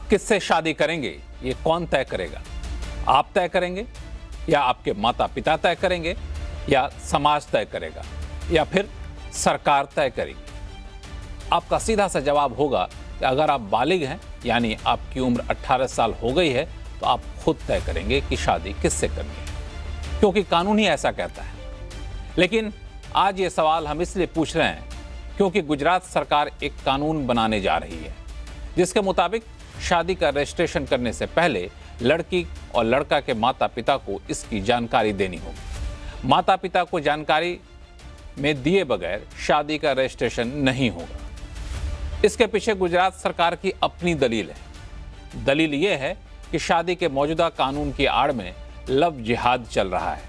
किससे शादी करेंगे ये कौन तय करेगा? आप तय करेंगे या आपके माता पिता तय करेंगे या समाज तय करेगा या फिर सरकार तय करेगी? आपका सीधा सा जवाब होगा कि अगर आप बालिग हैं यानी आपकी उम्र 18 साल हो गई है तो आप खुद तय करेंगे कि शादी किससे करनी है, क्योंकि कानून ही ऐसा कहता है। लेकिन आज ये सवाल हम इसलिए पूछ रहे हैं क्योंकि गुजरात सरकार एक कानून बनाने जा रही है जिसके मुताबिक शादी का रजिस्ट्रेशन करने से पहले लड़की और लड़का के माता पिता को इसकी जानकारी देनी होगी। माता पिता को जानकारी में दिए बगैर शादी का रजिस्ट्रेशन नहीं होगा। इसके पीछे गुजरात सरकार की अपनी दलील है। दलील यह है कि शादी के मौजूदा कानून की आड़ में लव जिहाद चल रहा है,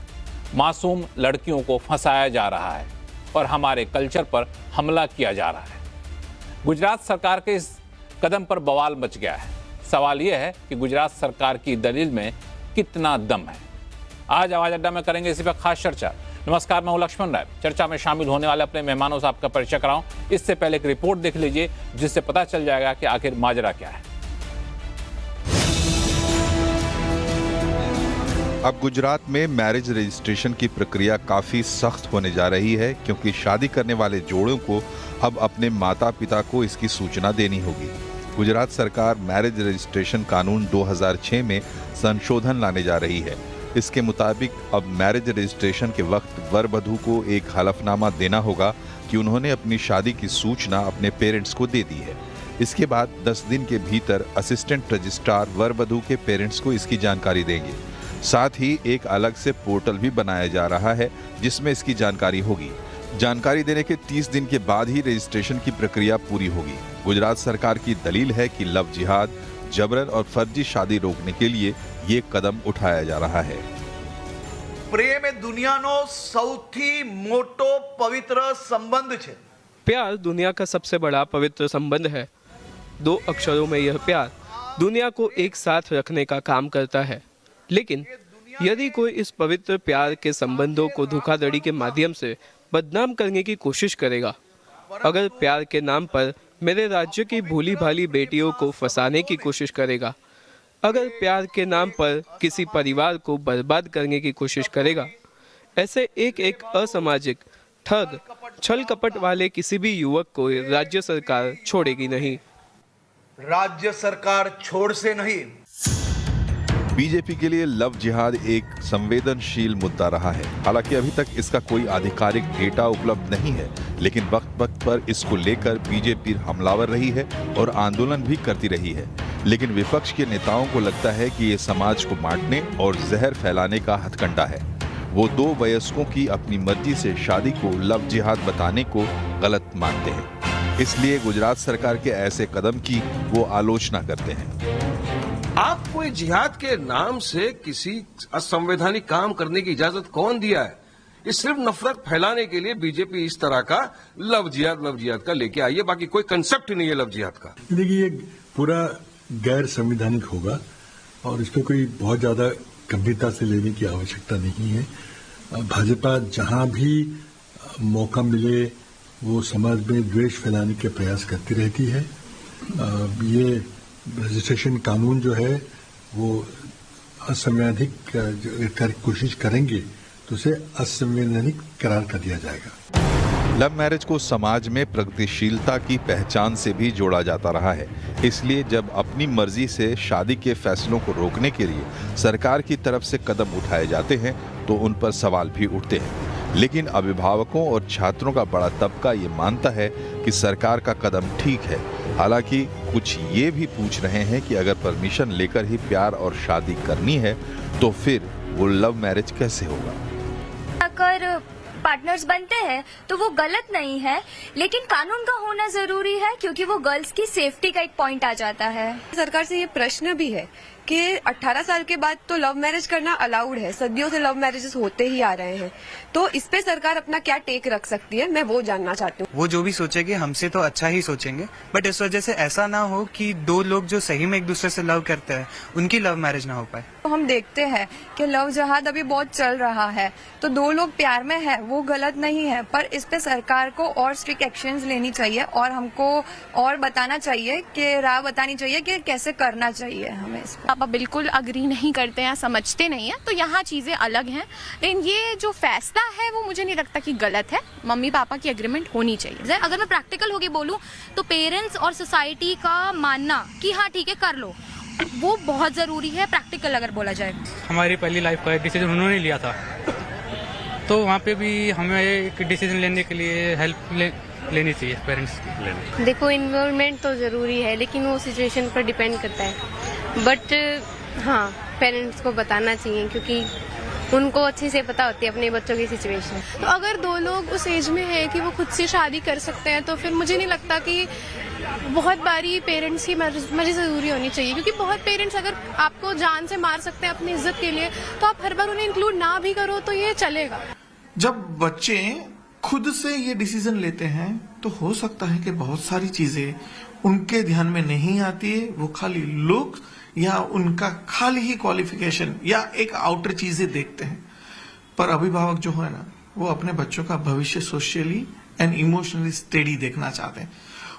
मासूम लड़कियों को फंसाया जा रहा है और हमारे कल्चर पर हमला किया जा रहा है। गुजरात सरकार के इस कदम पर बवाल मच गया है। सवाल यह है कि गुजरात सरकार की दलील में कितना दम है। आज आवाज अड्डा में करेंगे इसी पर खास चर्चा। नमस्कार, मैं हूं लक्ष्मण राय। चर्चा में शामिल होने वाले अपने मेहमानों से आपका परिचय कराऊं इससे पहले एक रिपोर्ट देख लीजिए जिससे पता चल जाएगा कि आखिर माजरा क्या है। अब गुजरात में मैरिज रजिस्ट्रेशन की प्रक्रिया काफी सख्त होने जा रही है क्योंकि शादी करने वाले जोड़ों को अब अपने माता पिता को इसकी सूचना देनी होगी। गुजरात सरकार मैरिज रजिस्ट्रेशन कानून 2006 में संशोधन लाने जा रही है। इसके मुताबिक अब मैरिज रजिस्ट्रेशन के वक्त वर वधू को एक हलफनामा देना होगा कि उन्होंने अपनी शादी की सूचना अपने पेरेंट्स को दे दी है। इसके बाद 10 दिन के भीतर असिस्टेंट रजिस्ट्रार वर वधू के पेरेंट्स को इसकी जानकारी देंगे। साथ ही एक अलग से पोर्टल भी बनाया जा रहा है जिसमें इसकी जानकारी होगी। जानकारी देने के 30 दिन के बाद ही रजिस्ट्रेशन की प्रक्रिया पूरी होगी। गुजरात सरकार की दलील है कि लव जिहाद, जबरन और फर्जी शादी रोकने के लिए ये कदम उठाया जा रहा है। प्रेम ए दुनियानो सौथी मोटो पवित्र संबंध है। प्यार दुनिया का सबसे बड़ा पवित्र संबंध है। 2 अक्षरों में यह प्यार दुनिया को एक साथ रखने का काम करता है। लेकिन यदि कोई इस पवित्र प्यार के संबंधों को धोखाधड़ी के माध्यम से बदनाम करने की कोशिश करेगा, अगर प्यार के नाम पर मेरे राज्य की भोली भाली बेटियों को फंसाने की कोशिश करेगा, अगर प्यार के नाम पर किसी परिवार को बर्बाद करने की कोशिश करेगा, ऐसे एक असामाजिक, ठग, छल कपट वाले किसी भी युवक को राज्य सरकार छोड़ेगी नहीं। राज्य सरकार छोड़ से नहीं। बीजेपी के लिए लव जिहाद एक संवेदनशील मुद्दा रहा है। हालांकि अभी तक इसका कोई आधिकारिक डेटा उपलब्ध नहीं है, लेकिन वक्त वक्त पर इसको लेकर बीजेपी हमलावर रही है और आंदोलन भी करती रही है। लेकिन विपक्ष के नेताओं को लगता है कि ये समाज को बांटने और जहर फैलाने का हथकंडा है। वो 2 वयस्कों की अपनी मर्जी से शादी को लव जिहाद बताने को गलत मानते हैं। इसलिए गुजरात सरकार के ऐसे कदम की वो आलोचना करते हैं। आपको जिहाद के नाम से किसी असंवैधानिक काम करने की इजाजत कौन दिया है? ये सिर्फ नफरत फैलाने के लिए बीजेपी इस तरह का लव जिहाद का लेके आई है। बाकी कोई कंसेप्ट ही नहीं है लव जिहाद का। देखिए, ये पूरा गैर संवैधानिक होगा और इसको कोई बहुत ज्यादा गंभीरता से लेने की आवश्यकता नहीं है। भाजपा जहां भी मौका मिले वो समाज में द्वेष फैलाने के प्रयास करती रहती है। ये रजिस्ट्रेशन कानून जो है वो असंवैधानिक कोशिश करेंगे तो उसे असंवैधानिक करार कर दिया जाएगा। लव मैरिज को समाज में प्रगतिशीलता की पहचान से भी जोड़ा जाता रहा है। इसलिए जब अपनी मर्जी से शादी के फैसलों को रोकने के लिए सरकार की तरफ से कदम उठाए जाते हैं तो उन पर सवाल भी उठते हैं। लेकिन अभिभावकों और छात्रों का बड़ा तबका ये मानता है कि सरकार का कदम ठीक है। हालांकि कुछ ये भी पूछ रहे हैं कि अगर परमिशन लेकर ही प्यार और शादी करनी है तो फिर वो लव मैरिज कैसे होगा? अगर पार्टनर्स बनते हैं तो वो गलत नहीं है, लेकिन कानून का होना जरूरी है क्योंकि वो गर्ल्स की सेफ्टी का एक पॉइंट आ जाता है। सरकार से ये प्रश्न भी है कि 18 साल के बाद तो लव मैरिज करना अलाउड है, सदियों से लव मैरिजेस होते ही आ रहे हैं, तो इस पे सरकार अपना क्या टेक रख सकती है, मैं वो जानना चाहती हूँ। वो जो भी सोचेंगे हमसे तो अच्छा ही सोचेंगे, बट इस वजह से ऐसा ना हो कि दो लोग जो सही में एक दूसरे से लव करते हैं उनकी लव मैरिज ना हो पाए। तो हम देखते हैं कि लव जहाद अभी बहुत चल रहा है, तो दो लोग प्यार में है वो गलत नहीं है, पर इस पे सरकार को और स्ट्रिक्ट एक्शंस लेनी चाहिए और हमको और बताना चाहिए कि राह बतानी चाहिए कि कैसे करना चाहिए हमें इस पे। पापा बिल्कुल अग्री नहीं करते हैं, समझते नहीं हैं, तो यहाँ चीज़ें अलग हैं, लेकिन ये जो फैसला है वो मुझे नहीं लगता कि गलत है। मम्मी पापा की एग्रीमेंट होनी चाहिए। अगर मैं प्रैक्टिकल होके बोलूँ तो पेरेंट्स और सोसाइटी का मानना कि हाँ ठीक है कर लो, वो बहुत जरूरी है, प्रैक्टिकल अगर बोला जाए। हमारी पहली लाइफ का एक डिसीजन उन्होंने लिया था, तो वहाँ पे भी हमें एक डिसीजन लेने के लिए हेल्प लेनी चाहिए पेरेंट्स की। देखो इन्वॉल्वमेंट तो ज़रूरी है, लेकिन वो सिचुएशन पर डिपेंड करता है, बट हाँ पेरेंट्स को बताना चाहिए क्योंकि उनको अच्छे से पता होती है अपने बच्चों की सिचुएशन। तो अगर दो लोग उस एज में है कि वो खुद से शादी कर सकते हैं, तो फिर मुझे नहीं लगता कि बहुत बारी पेरेंट्स की मर्जी ज़रूरी होनी चाहिए, क्योंकि बहुत पेरेंट्स अगर आपको जान से मार सकते हैं अपनी इज्जत के लिए, तो आप हर बार उन्हें इंक्लूड ना भी करो तो ये चलेगा। जब बच्चे खुद से ये डिसीजन लेते हैं तो हो सकता है कि बहुत सारी चीजें उनके ध्यान में नहीं आती है, वो खाली लुक या उनका खाली ही क्वालिफिकेशन या एक आउटर चीजें देखते हैं। पर अभिभावक जो है ना, वो अपने बच्चों का भविष्य सोशली एंड इमोशनली स्टेडी देखना चाहते हैं।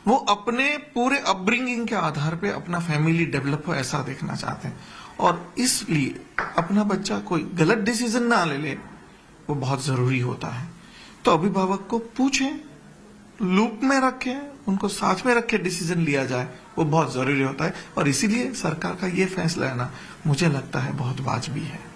वो अपने पूरे अपब्रिंगिंग के आधार पे अपना फैमिली डेवलप हो ऐसा देखना चाहते हैं, और इसलिए अपना बच्चा कोई गलत डिसीजन ना ले ले वो बहुत जरूरी होता है। तो अभिभावक को पूछें, लूप में रखें, उनको साथ में रखे डिसीजन लिया जाए, वो बहुत जरूरी होता है। और इसीलिए सरकार का ये फैसला है ना, मुझे लगता है बहुत वाजबी है।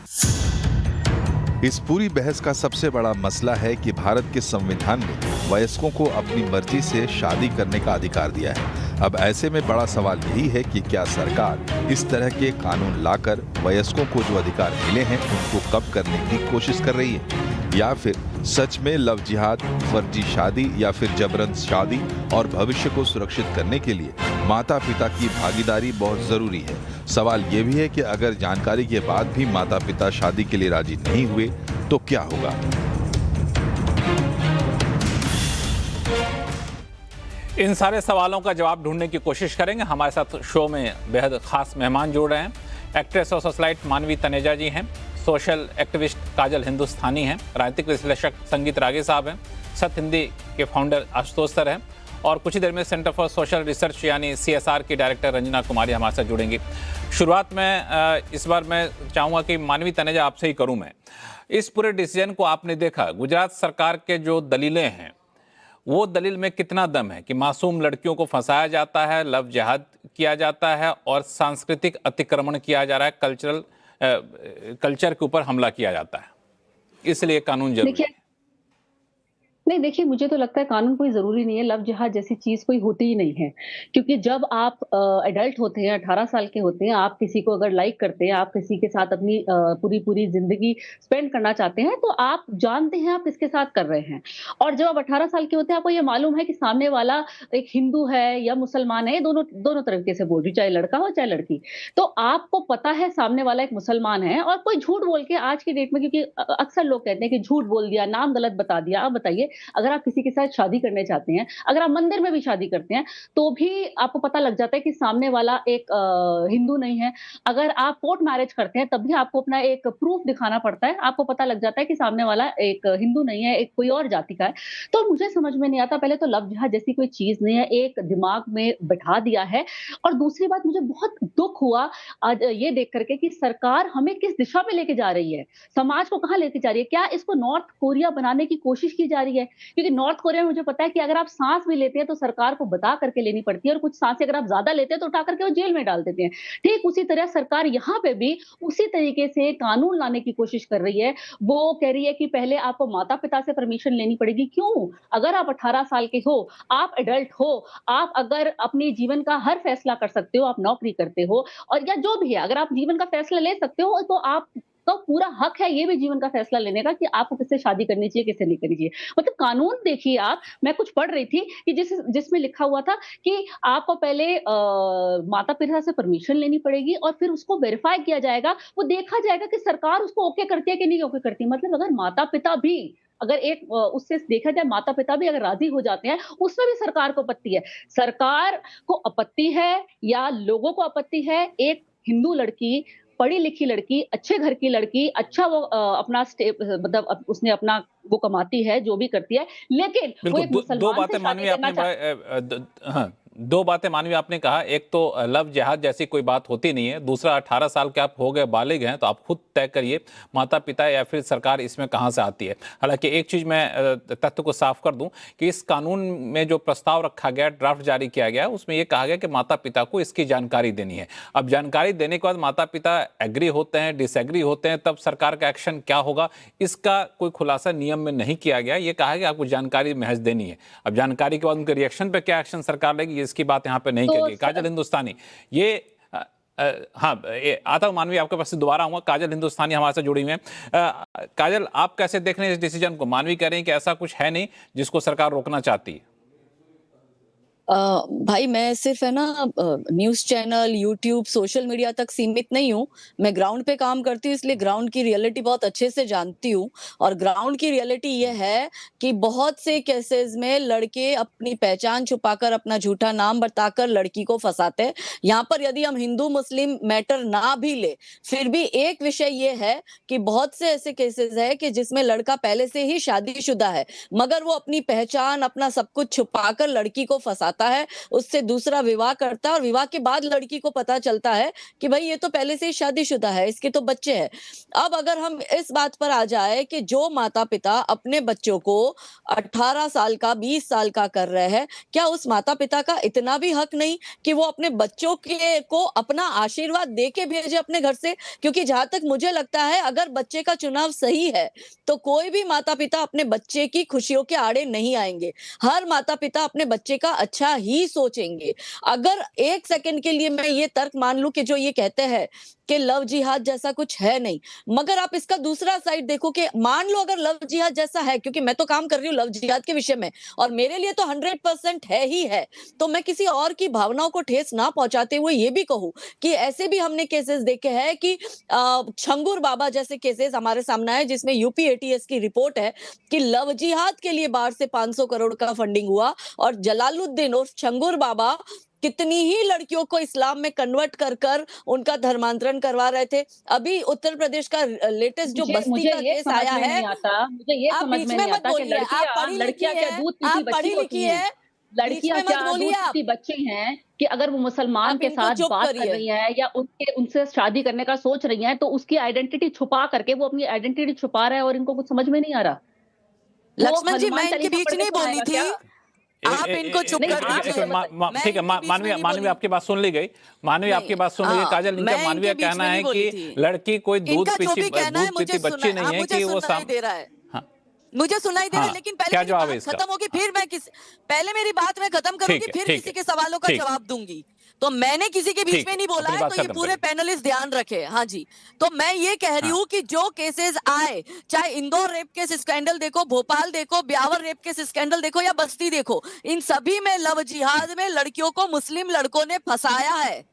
इस पूरी बहस का सबसे बड़ा मसला है कि भारत के संविधान में वयस्कों को अपनी मर्जी से शादी करने का अधिकार दिया है। अब ऐसे में बड़ा सवाल यही है कि क्या सरकार इस तरह के कानून लाकर वयस्कों को जो अधिकार मिले हैं उनको कम करने की कोशिश कर रही है, या फिर सच में लव जिहाद, फर्जी शादी या फिर जबरन शादी और भविष्य को सुरक्षित करने के लिए माता पिता की भागीदारी बहुत जरूरी है। सवाल ये भी है कि अगर जानकारी के बाद भी माता पिता शादी के लिए राजी नहीं हुए तो क्या होगा। इन सारे सवालों का जवाब ढूंढने की कोशिश करेंगे। हमारे साथ शो में बेहद खास मेहमान जुड़ रहे हैं। एक्ट्रेस और सोशलाइट मानवी तनेजा जी हैं, सोशल एक्टिविस्ट काजल हिंदुस्तानी हैं, राजनीतिक विश्लेषक संगीत रागे साहब हैं, सत्य हिंदी के फाउंडर आशुतोष सर हैं, और कुछ ही देर में सेंटर फॉर सोशल रिसर्च यानी CSR की डायरेक्टर रंजना कुमारी हमारे साथ जुड़ेंगी। शुरुआत में इस बार मैं चाहूँगा कि मानवी तनेजा आपसे ही करूँ मैं। इस पूरे डिसीजन को आपने देखा, गुजरात सरकार के जो दलीलें हैं वो दलील में कितना दम है कि मासूम लड़कियों को फंसाया जाता है, लव जिहाद किया जाता है और सांस्कृतिक अतिक्रमण किया जा रहा है, कल्चर के ऊपर हमला किया जाता है, इसलिए कानून जरूरी है। नहीं देखिए, मुझे तो लगता है कानून कोई जरूरी नहीं है। लव जिहाद जैसी चीज कोई होती ही नहीं है, क्योंकि जब आप एडल्ट होते हैं, 18 साल के होते हैं, आप किसी को अगर लाइक करते हैं, आप किसी के साथ अपनी पूरी जिंदगी स्पेंड करना चाहते हैं, तो आप जानते हैं आप किसके साथ कर रहे हैं। और जब आप 18 साल के होते हैं, आपको ये मालूम है कि सामने वाला एक हिंदू है या मुसलमान है, दोनों तरीके से बोल रही, चाहे लड़का हो चाहे लड़की, तो आपको पता है सामने वाला एक मुसलमान है और कोई झूठ बोल के आज की डेट में, क्योंकि अक्सर लोग कहते हैं कि झूठ बोल दिया, नाम गलत बता दिया। आप बताइए, अगर आप किसी के साथ शादी करने चाहते हैं, अगर आप मंदिर में भी शादी करते हैं, तो भी आपको पता लग जाता है कि सामने वाला एक हिंदू नहीं है। अगर आप कोर्ट मैरिज करते हैं, तब भी आपको अपना एक प्रूफ दिखाना पड़ता है, आपको पता लग जाता है कि सामने वाला एक हिंदू नहीं है, एक कोई और जाति का है। तो मुझे समझ में नहीं आता, पहले तो लव जिहाद जैसी कोई चीज नहीं है, एक दिमाग में बैठा दिया है। और दूसरी बात, मुझे बहुत दुख हुआ आज ये देख करके कि सरकार हमें किस दिशा में लेके जा रही है, समाज को कहाँ लेके जा रही है। क्या इसको नॉर्थ कोरिया बनाने की कोशिश की जा रही है? क्योंकि नॉर्थ कोरिया में मुझे पता है कि अगर आप सांस भी लेते हैं तो सरकार को बता करके लेनी पड़ती है, और कुछ सांसें अगर आप ज्यादा लेते हैं तो उठा करके वो जेल में डाल देते हैं। ठीक उसी तरह सरकार यहाँ पे भी उसी तरीके से कानून लाने की कोशिश कर रही है। वो कह रही है कि पहले आपको माता पिता से परमिशन लेनी पड़ेगी। क्यों? अगर आप 18 साल के हो, आप एडल्ट हो, आप अगर अपने जीवन का हर फैसला कर सकते हो, आप नौकरी करते हो और या जो भी है, अगर आप जीवन का फैसला ले सकते हो, तो आप का पूरा हक है ये भी जीवन का फैसला लेने का कि आपको किससे शादी करनी चाहिए, किससे नहीं करनी चाहिए। मतलब कानून देखिए आप, मैं कुछ पढ़ रही थी कि जिसमें लिखा हुआ था कि आपको पहले माता-पिता से परमिशन लेनी पड़ेगी और फिर उसको वेरीफाई किया जाएगा, वो देखा जाएगा कि सरकार उसको ओके करती है कि नहीं ओके करती है। मतलब अगर माता-पिता भी अगर एक उससे देखा जाए माता-पिता भी अगर राज़ी हो जाते हैं, उसमें भी सरकार को आपत्ति है। सरकार को आपत्ति है या लोगों को आपत्ति है, एक हिंदू लड़की, पढ़ी-लिखी लड़की, अच्छे घर की लड़की, अच्छा वो अपना मतलब उसने अपना वो कमाती है, जो भी करती है, लेकिन वो एक बिल्कुल, दो मुसलमान बातें से मानवीय शादी करना आपने हाँ, दो बातें मानवीय आपने कहा। एक तो लव जिहाद जैसी कोई बात होती नहीं है। दूसरा, 18 साल के आप हो गए, बालिग हैं, तो आप खुद तय करिए माता पिता या फिर सरकार इसमें कहाँ से आती है। हालांकि एक चीज़ मैं तथ्य को साफ कर दूं कि इस कानून में जो प्रस्ताव रखा गया, ड्राफ्ट जारी किया गया, उसमें यह कहा गया कि माता पिता को इसकी जानकारी देनी है। अब जानकारी देने के बाद माता पिता एग्री होते हैं, डिसएग्री होते हैं, तब सरकार का एक्शन क्या होगा, इसका कोई खुलासा नियम में नहीं किया गया। ये कहा कि आपको जानकारी महज देनी है। अब जानकारी के बाद उनके रिएक्शन पे क्या एक्शन सरकार लेगी, इसकी बात यहाँ पे नहीं की गई। काजल हिंदुस्तानी, ये हाँ, आता हूँ मानवी, आपके पास से दोबारा आऊंगा। काजल हिंदुस्तानी हमारे साथ जुड़ी हुई हैं। काजल, आप कैसे देख रहे हैं इस डिसीजन को? मानवी कह रहे हैं कि ऐसा कुछ है नहीं जिसको सरकार रोकना चाहती है। भाई मैं सिर्फ है ना news channel, YouTube, social media तक सीमित नहीं हूँ। मैं ग्राउंड पे काम करती हूँ, इसलिए ग्राउंड की रियलिटी बहुत अच्छे से जानती हूँ। और ग्राउंड की रियलिटी ये है कि बहुत से केसेस में लड़के अपनी पहचान छुपाकर, अपना झूठा नाम बताकर लड़की को फंसाते हैं। यहाँ पर यदि हम हिंदू मुस्लिम मैटर ना भी ले, फिर भी एक विषय ये है कि बहुत से ऐसे केसेस है कि जिसमें लड़का पहले से ही शादीशुदा है, मगर वो अपनी पहचान, अपना सब कुछ छुपाकर लड़की को फंसाता है, उससे दूसरा विवाह करता है और विवाह के बाद लड़की को पता चलता है कि भाई ये तो पहले से ही शादीशुदा है, इसके तो बच्चे हैं। अब अगर हम इस बात पर आ जाए कि जो माता पिता अपने बच्चों को 18 साल का, 20 साल का कर रहे हैं, क्या उस माता पिता का इतना भी हक नहीं कि वो अपने बच्चों को अपना आशीर्वाद दे के भेजे अपने घर से? क्योंकि जहां तक मुझे लगता है, अगर बच्चे का चुनाव सही है तो कोई भी माता पिता अपने बच्चे की खुशियों के आड़े नहीं आएंगे। हर माता पिता अपने बच्चे का अच्छा ही सोचेंगे। अगर एक सेकंड के लिए मैं ये तर्क मान लूं कि जो ये कहते हैं कि लव जिहाद जैसा कुछ है नहीं, मगर आप इसका दूसरा साइड देखो कि मान लो अगर लव जिहाद जैसा है, क्योंकि मैं तो काम कर रही हूँ लव जिहाद के विषय में और मेरे लिए तो 100% है ही है, तो मैं किसी और की भावनाओं को ठेस ना पहुंचाते हुए ये भी कहूं कि ऐसे भी हमने केसेस देखे हैं कि छंगूर बाबा जैसे केसेस हमारे सामने आए, जिसमें यूपी एटीएस की रिपोर्ट है कि लव जिहाद के लिए बाहर से 500 करोड़ का फंडिंग हुआ और जलालुद्दीन और छंगूर बाबा कितनी ही लड़कियों को इस्लाम में कन्वर्ट कर कर उनका धर्मांतरण करवा रहे थे। अभी उत्तर प्रदेश का लेटेस्ट जो बस्ती का केस आया है, मुझे ये समझ में नहीं आता कि लड़कियां क्या दूध पीती बच्ची होती हैं? लड़कियां क्या दूध पीती बच्ची हैं कि अगर वो मुसलमान के साथ बात कर रही है या उनसे शादी करने का सोच रही है, तो उसकी आइडेंटिटी छुपा करके वो अपनी आइडेंटिटी छुपा रहा है और इनको कुछ समझ में नहीं आ रहा। लक्ष्मण जी, मैं इनके बीच नहीं बोली थी, आप इनको चुप कर दीजिए। ठीक है, मानवीय आपकी बात सुन ली गई। मानवीय आपकी बात सुन ली गई। काजल, इनका मानवीय कहना है कि लड़की कोई दूध पीती बच्ची नहीं है कि वो दे रहा है। मुझे सुनाई दे रहा है, लेकिन पहले क्या मेरी बात खत्म होगी, फिर मैं पहले मेरी बात मैं खत्म करूंगी, फिर किसी के सवालों का जवाब दूंगी। तो मैंने किसी के बीच में नहीं बोला है, तो ये पूरे पैनलिस्ट ध्यान रखे। हाँ जी, तो मैं ये कह रही हूँ कि जो केसेस आए, चाहे इंदौर रेप केस स्कैंडल देखो, भोपाल देखो, ब्यावर रेप केस स्कैंडल देखो या बस्ती देखो, इन सभी में लव जिहाद में लड़कियों को मुस्लिम लड़कों ने फंसाया है।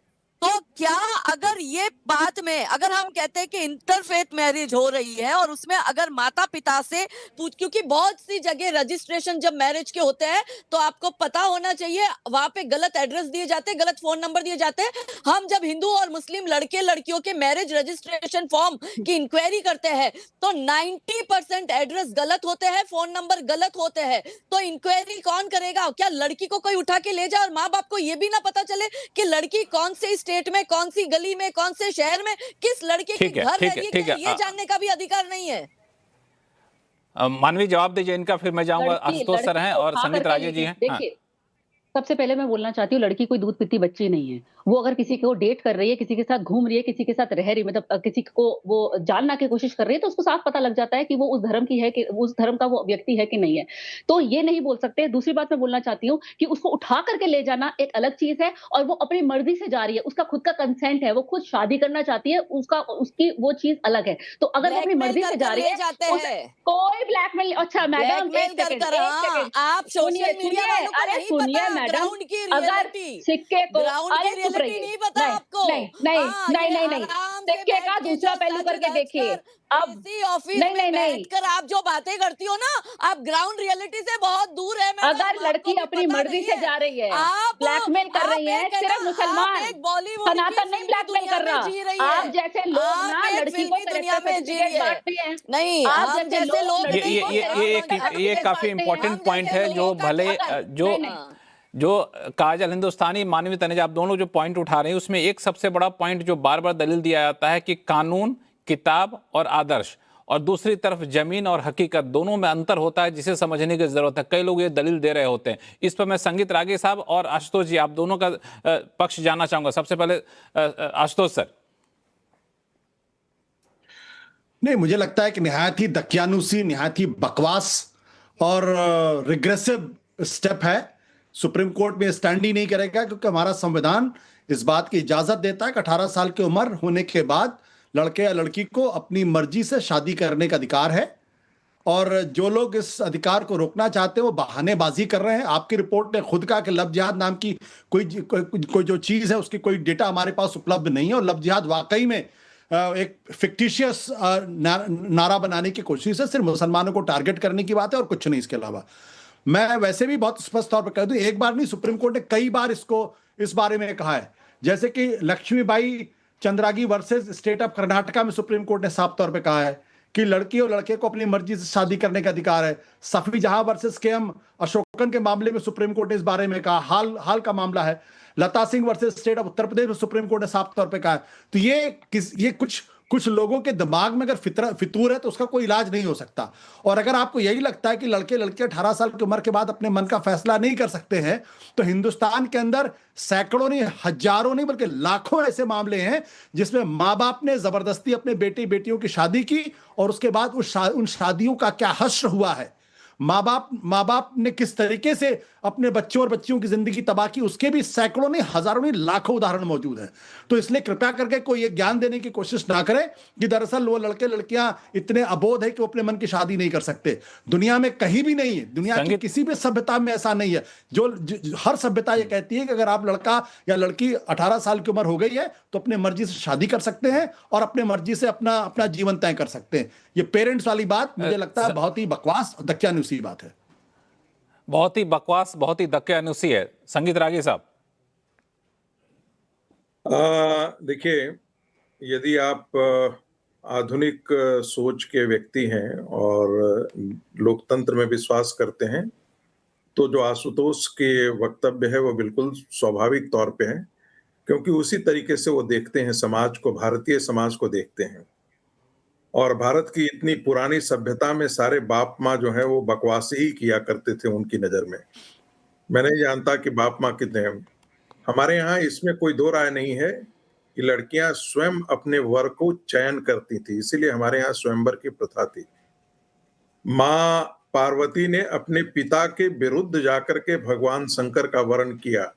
तो क्या अगर ये बात में अगर हम कहते हैं कि इंटरफेथ मैरिज हो रही है और उसमें अगर माता पिता से क्योंकि बहुत सी जगह रजिस्ट्रेशन जब मैरिज के होते हैं तो आपको पता होना चाहिए, वहां पे गलत एड्रेस दिए जाते हैं, गलत फोन नंबर दिए जाते हैं। हम जब हिंदू और मुस्लिम लड़के लड़कियों के मैरिज रजिस्ट्रेशन फॉर्म की इंक्वायरी करते हैं तो 90% एड्रेस गलत होते हैं, फोन नंबर गलत होते हैं। तो इंक्वायरी कौन करेगा? क्या लड़की को कोई उठा के ले जाए और माँ बाप को यह भी ना पता चले कि लड़की कौन से स्टेट में, कौन सी गली में, कौन से शहर में, किस लड़के के घर रह रही है, ये जानने का भी अधिकार नहीं है। मानवी जवाब दीजिए इनका, फिर मैं जाऊंगा। आशुतोष सर हैं और संगीत राजे जी हैं। देखिए सबसे पहले मैं बोलना चाहती हूँ लड़की कोई दूध पीती बच्ची नहीं है। वो अगर किसी को डेट कर रही है, किसी के साथ घूम रही है, किसी के साथ रह रही है मतलब किसी को वो जानना की कोशिश कर रही है तो उसको साफ पता लग जाता है कि वो उस धर्म की है कि उस धर्म का वो व्यक्ति है कि नहीं है। तो ये नहीं बोल सकते। दूसरी बात मैं बोलना चाहती हूँ कि उसको उठा करके ले जाना एक अलग चीज़ है और वो अपनी मर्ज़ी से जा रही है, उसका खुद का कंसेंट है, वो खुद शादी करना चाहती है, उसकी वो चीज़ अलग है। तो अगर वो अपनी ब्लैकमेल मर्ज़ी से कर जा कर रही ले है, जाते उस हैं। कोई ब्लैकमेल अच्छा मैडम ब्लैकमेल 1 कर सेकंड, कर 1 हाँ, सेकंड। आप सुनिए, सोशल मीडिया सुनिए, वालों को अरे नहीं सुनिए पता मैडम, ग्राउंड की अगर रियलिटी। सिक्के को ग्राउंड की अरे चुप रियलिटी रहिए। नहीं पता नहीं, आपको। नहीं, नहीं, हाँ, नहीं, ये नहीं, नहीं। आराम से सिक्के बैठ का के दूसरा पहलू करके देखिए। अब एसी ऑफिस नहीं, में नहीं, नहीं। बैठकर आप जो बातें करती हो ना, आप ग्राउंड रियलिटी से बहुत दूर है मैडम, अगर लड़की आपको भी अपनी पता मर्ज़ी नहीं से है। जा रही है, आप ब्लैकमेल कर आप रही है, एक है सिर्फ ना, आप मुसलमान, एक बॉलीवुड की सनातन नहीं फिल्मी ब्लैकमेल दुनिया कर में रहा। जी रही आप है। जैसे लोग आप ना एक लड़की को फिल्मी दुनिया कैरेक्टर में जी रही सर्टिफिकेट है। बाँटते हैं। नहीं, आप हम जैसे जैसे लोग लोग ये लड़की नहीं ये को ये बोलते कैरेक्टर ये एक सर्टिफिकेट काफी बाँटते हैं। इंपॉर्टेंट हम पॉइंट जैसे है जो लोगों का भले अगर जो नहीं, नहीं। जो काजल हिंदुस्तानी मानवी तनेजा आप दोनों जो पॉइंट उठा रहे हैं उसमें एक सबसे बड़ा पॉइंट जो बार बार दलील दिया जाता है कि कानून, किताब और आदर्श और दूसरी तरफ जमीन और हकीकत दोनों में अंतर होता है जिसे समझने की जरूरत है। कई लोग ये दलील दे रहे होते हैं। इस पर मैं संगीत रागी साहब और आशुतोष जी आप दोनों का पक्ष जानना चाहूंगा। सबसे पहले आशुतोष सर। नहीं, मुझे लगता है कि निहायत ही दकियानुसी, निहायत ही बकवास और रिग्रेसिव स्टेप है। सुप्रीम कोर्ट में स्टैंड ही नहीं करेगा क्योंकि हमारा संविधान इस बात की इजाजत देता है कि 18 साल की उम्र होने के बाद लड़के या लड़की को अपनी मर्जी से शादी करने का अधिकार है और जो लोग इस अधिकार को रोकना चाहते हैं वो बहानेबाजी कर रहे हैं। आपकी रिपोर्ट ने खुद कहा कि लव जिहाद नाम की कोई जो चीज़ है उसकी कोई डेटा हमारे पास उपलब्ध नहीं है और लव जिहाद वाकई में एक फिक्टिशियस नारा बनाने की कोशिश है, सिर्फ मुसलमानों को टारगेट करने की बात है और कुछ नहीं इसके अलावा। मैं वैसे भी बहुत स्पष्ट तौर पर कह दूं, एक बार नहीं सुप्रीम कोर्ट ने कई बार इस बारे में कहा है। जैसे कि Lakshmibai Chandragi versus state of Karnataka में सुप्रीम कोर्ट ने साफ तौर पे कहा है कि लड़की और लड़के को अपनी मर्जी से शादी करने का अधिकार है। सफी जहां वर्सेस के.एम. अशोकन के मामले में सुप्रीम कोर्ट ने इस बारे में कहा। हाल का मामला है लता Singh versus state of Uttar Pradesh में सुप्रीम कोर्ट ने साफ तौर पे कहा है। तो ये कुछ लोगों के दिमाग में अगर फितूर है तो उसका कोई इलाज नहीं हो सकता। और अगर आपको यही लगता है कि लड़के 18 साल की उम्र के बाद अपने मन का फैसला नहीं कर सकते हैं तो हिंदुस्तान के अंदर सैकड़ों नहीं, हजारों नहीं बल्कि लाखों ऐसे मामले हैं जिसमें माँ बाप ने जबरदस्ती अपने बेटियों की शादी की और उसके बाद उन शादियों का क्या हश्र हुआ है, माँ बाप ने किस तरीके से अपने बच्चों और बच्चियों की जिंदगी तबाह की, उसके भी सैकड़ों नहीं, हजारों नहीं, लाखों उदाहरण मौजूद हैं। तो इसलिए कृपया करके कोई ये ज्ञान देने की कोशिश ना करे कि दरअसल वो लड़के लड़कियां इतने अबोध है कि वो अपने मन की शादी नहीं कर सकते। दुनिया में कहीं भी नहीं है, दुनिया की किसी भी सभ्यता में ऐसा नहीं है। जो हर सभ्यता ये कहती है कि अगर आप लड़का या लड़की 18 साल की उम्र हो गई है तो अपने मर्जी से शादी कर सकते हैं और अपने मर्जी से अपना जीवन तय कर सकते हैं। ये पेरेंट्स वाली बात मुझे लगता है बहुत ही बकवास और दकियानुसी बात है। बहुत ही बकवास, बहुत ही दकियानुसी है। संगीत रागी साहब। देखिए, यदि आप आधुनिक सोच के व्यक्ति हैं और लोकतंत्र में विश्वास करते हैं तो जो आशुतोष के वक्तव्य है वो बिल्कुल स्वाभाविक तौर पे है, क्योंकि उसी तरीके से वो देखते हैं समाज को, भारतीय समाज को देखते हैं। और भारत की इतनी पुरानी सभ्यता में सारे बाप माँ जो है वो बकवासी ही किया करते थे उनकी नजर में। मैं नहीं जानता कि बाप माँ कितने हैं। हमारे यहाँ इसमें कोई दो राय नहीं है कि लड़कियां स्वयं अपने वर को चयन करती थी, इसीलिए हमारे यहाँ स्वयंवर की प्रथा थी। माँ पार्वती ने अपने पिता के विरुद्ध जाकर के भगवान शंकर का वर्ण किया,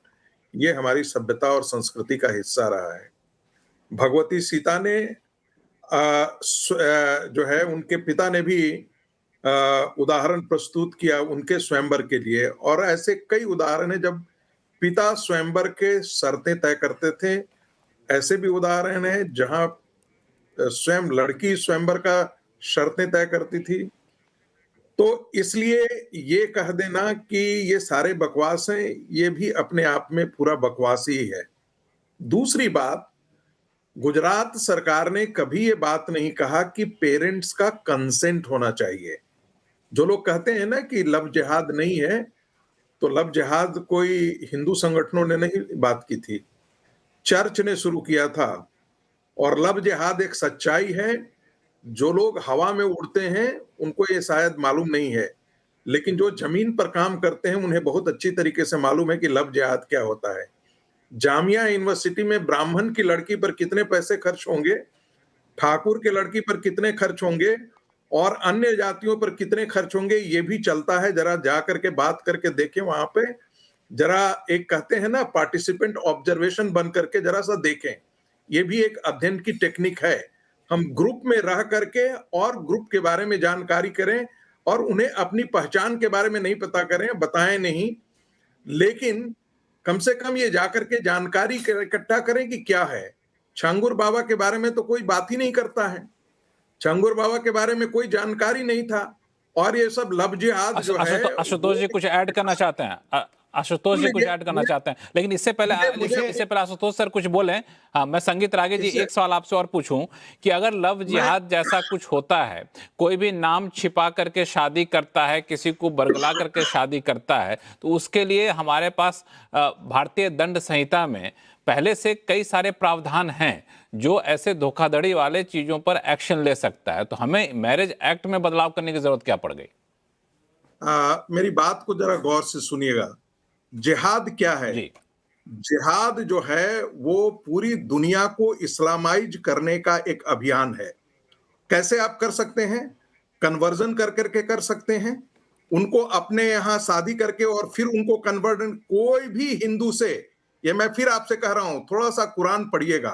ये हमारी सभ्यता और संस्कृति का हिस्सा रहा है। भगवती सीता ने जो है उनके पिता ने भी उदाहरण प्रस्तुत किया उनके स्वयंवर के लिए, और ऐसे कई उदाहरण हैं जब पिता स्वयंवर के शर्तें तय करते थे। ऐसे भी उदाहरण हैं जहां स्वयं लड़की स्वयंवर का शर्तें तय करती थी। तो इसलिए ये कह देना कि ये सारे बकवास हैं, ये भी अपने आप में पूरा बकवास ही है। दूसरी बात, गुजरात सरकार ने कभी ये बात नहीं कहा कि पेरेंट्स का कंसेंट होना चाहिए। जो लोग कहते हैं ना कि लव जिहाद नहीं है, तो लव जिहाद कोई हिंदू संगठनों ने नहीं बात की थी, चर्च ने शुरू किया था। और लव जिहाद एक सच्चाई है, जो लोग हवा में उड़ते हैं उनको ये शायद मालूम नहीं है। लेकिन जो जमीन पर काम करते हैं उन्हें बहुत अच्छी तरीके से मालूम है कि लव जिहाद क्या होता है। जामिया यूनिवर्सिटी में ब्राह्मण की लड़की पर कितने पैसे खर्च होंगे, ठाकुर के लड़की पर कितने खर्च होंगे और अन्य जातियों पर कितने खर्च होंगे, ये भी चलता है। जरा जा करके बात करके देखें वहां पे, जरा एक कहते हैं ना पार्टिसिपेंट ऑब्जर्वेशन बन करके जरा सा देखें। ये भी एक अध्ययन की टेक्निक है। हम ग्रुप में रह करके और ग्रुप के बारे में जानकारी करें और उन्हें अपनी पहचान के बारे में नहीं पता करें, बताएं नहीं, लेकिन कम से कम ये जाकर के जानकारी इकट्ठा करें कि क्या है। छांगुर बाबा के बारे में तो कोई बात ही नहीं करता है, छांगुर बाबा के बारे में कोई जानकारी नहीं था, और ये सब लव जिहाद जो है। आशुतोष जी कुछ ऐड करना चाहते हैं? आशुतोष जी कुछ ऐड करना चाहते हैं, लेकिन इससे पहले आशुतोष सर कुछ बोलें। हाँ, मैं संगीत रागे जी एक सवाल आपसे और पूछूं कि अगर लव जिहाद जैसा कुछ होता है, कोई भी नाम छिपा करके शादी करता है, किसी को बरगला करके शादी करता है, तो उसके लिए हमारे पास भारतीय दंड संहिता में पहले से कई सारे प्रावधान हैं जो ऐसे धोखाधड़ी वाले चीजों पर एक्शन ले सकता है। तो हमें मैरिज एक्ट में बदलाव करने की जरूरत क्या पड़ गई? मेरी बात को जरा गौर से सुनिएगा। जिहाद क्या है? जिहाद जो है वो पूरी दुनिया को इस्लामाइज करने का एक अभियान है। कैसे आप कर सकते हैं? कन्वर्जन कर करके कर सकते हैं, उनको अपने यहाँ शादी करके और फिर उनको कन्वर्जन। कोई भी हिंदू से, ये मैं फिर आपसे कह रहा हूं, थोड़ा सा कुरान पढ़िएगा,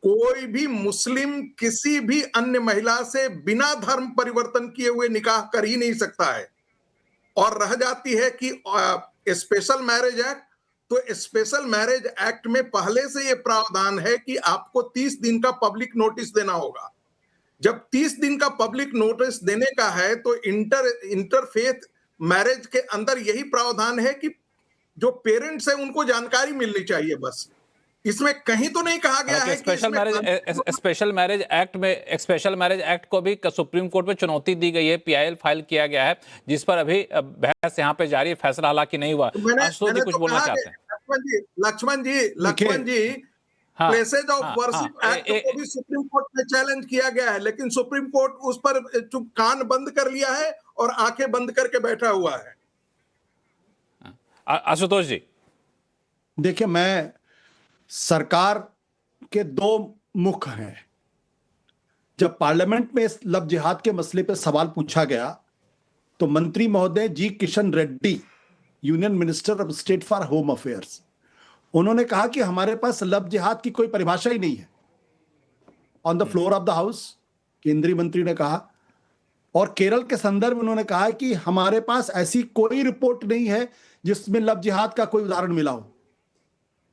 कोई भी मुस्लिम किसी भी अन्य महिला से बिना धर्म परिवर्तन किए हुए निकाह कर ही नहीं सकता है। और रह जाती है कि स्पेशल मैरिज एक्ट, तो स्पेशल मैरिज एक्ट में पहले से यह प्रावधान है कि आपको 30 दिन का पब्लिक नोटिस देना होगा। जब 30 दिन का पब्लिक नोटिस देने का है तो इंटरफेथ मैरिज के अंदर यही प्रावधान है कि जो पेरेंट्स है उनको जानकारी मिलनी चाहिए। बस इसमें कहीं तो नहीं कहा गया है कि स्पेशल मैरिज एक्ट को भी सुप्रीम कोर्ट में चुनौती दी गई है, PIL फाइल किया गया है, जिस पर अभी बहस यहाँ पे जारी है, फैसला हालांकि नहीं हुआ। आशुतोष जी कुछ बोलना चाहते हैं? लक्ष्मण जी प्लेसेज ऑफ वर्शिप एक्ट को भी सुप्रीम कोर्ट में चैलेंज किया गया है, लेकिन सुप्रीम कोर्ट उस पर चुप कान बंद कर लिया है और आंखें बंद करके बैठा हुआ है। आशुतोष जी देखिए, मैं सरकार के दो मुख हैं। जब पार्लियामेंट में इस लव जिहाद के मसले पर सवाल पूछा गया तो मंत्री महोदय ji Kishan Reddy, union minister of state for home affairs, उन्होंने कहा कि हमारे पास लव जिहाद की कोई परिभाषा ही नहीं है। On the floor of the house केंद्रीय मंत्री ने कहा, और केरल के संदर्भ में उन्होंने कहा कि हमारे पास ऐसी कोई रिपोर्ट नहीं है जिसमें लव जिहाद का कोई उदाहरण मिला हो।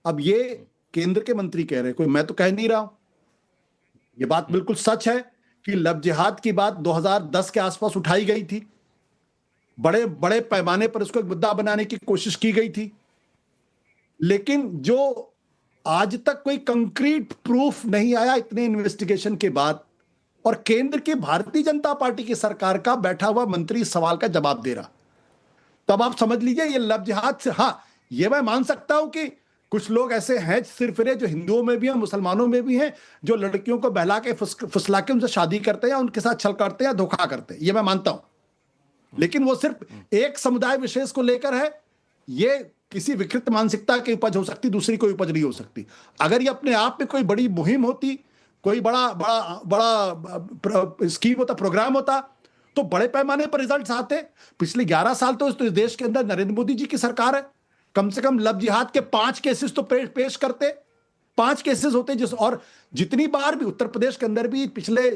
अब ये केंद्र के मंत्री कह रहे हैं, कोई मैं तो कह नहीं रहा हूं। ये बात बिल्कुल सच है कि लव जिहाद की बात 2010 के आसपास उठाई गई थी, बड़े बड़े पैमाने पर उसको एक मुद्दा बनाने की कोशिश की गई थी, लेकिन जो आज तक कोई कंक्रीट प्रूफ नहीं आया इतने इन्वेस्टिगेशन के बाद, और केंद्र की भारतीय जनता पार्टी की सरकार का बैठा हुआ मंत्री इस सवाल का जवाब दे रहा, तब आप समझ लीजिए ये लव जिहाद से। हाँ, ये मैं मान सकता हूं कि कुछ लोग ऐसे हैं सिरफिरे जो हिंदुओं में भी हैं, मुसलमानों में भी हैं, जो लड़कियों को बहला के फुसला के उनसे शादी करते हैं, उनके साथ छल करते हैं, धोखा करते हैं, ये मैं मानता हूं। लेकिन वो सिर्फ एक समुदाय विशेष को लेकर है। ये किसी विकृत मानसिकता की उपज हो सकती, दूसरी कोई उपज नहीं हो सकती। अगर ये अपने आप में कोई बड़ी मुहिम होती, कोई बड़ा बड़ा बड़ा स्कीम होता, प्रोग्राम होता, तो बड़े पैमाने पर रिजल्ट्स आते। पिछले 11 साल तो इस देश के अंदर नरेंद्र मोदी जी की सरकार है, कम से कम लव जिहाद के 5 केसेस तो पेश करते, 5 केसेस होते जिस, और जितनी बार भी उत्तर प्रदेश के अंदर भी पिछले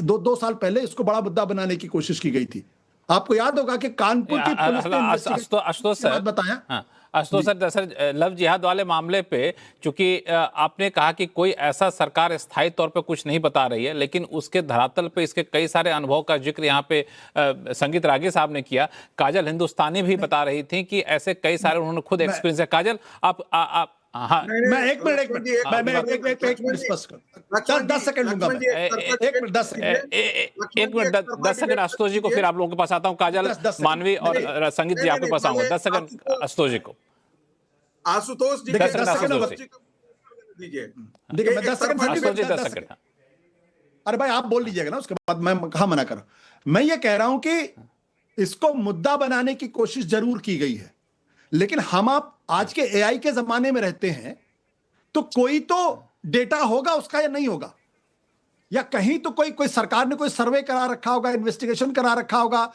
2 साल पहले इसको बड़ा मुद्दा बनाने की कोशिश की गई थी। आपको याद होगा कि कानपुर की पुलिस ने आशुतोष सर बताया। हाँ, आशुतोष सर, दरअसल लव जिहाद वाले मामले पे चूंकि आपने कहा कि कोई ऐसा सरकार स्थायी तौर पे कुछ नहीं बता रही है, लेकिन उसके धरातल पे इसके कई सारे अनुभव का जिक्र यहाँ पे संगीत रागे साहब ने किया। काजल हिंदुस्तानी भी बता रही थी कि ऐसे कई सारे उन्होंने खुद एक्सपीरियंस है। काजल आप हाँ, मैं एक मिनट स्पष्ट कर 10 सेकंड लूंगा मैं। 1 मिनट 10 सेकंड आशुतोष जी को, फिर आप लोगों के पास आता हूं। काजल, मानवी और संगीत जी आपके पास आऊंगा। 10 सेकंड आशुतोष जी को। आशुतोष जी 10 सेकंड आशुतोष जी दीजिए। देखिए मैं 10 सेकंड आशुतोष जी 10 सेकंड। अरे भाई आप बोल लीजिएगा ना, उसके बाद मैं कहाँ मना कर रहा हूं। मैं ये कह रहा हूं कि इसको मुद्दा बनाने की कोशिश जरूर की गई है, लेकिन हम आप आज के एआई के जमाने में रहते हैं, तो कोई तो डेटा होगा उसका या नहीं होगा, या कहीं तो कोई सरकार ने कोई सर्वे करा रखा होगा, इन्वेस्टिगेशन करा रखा होगा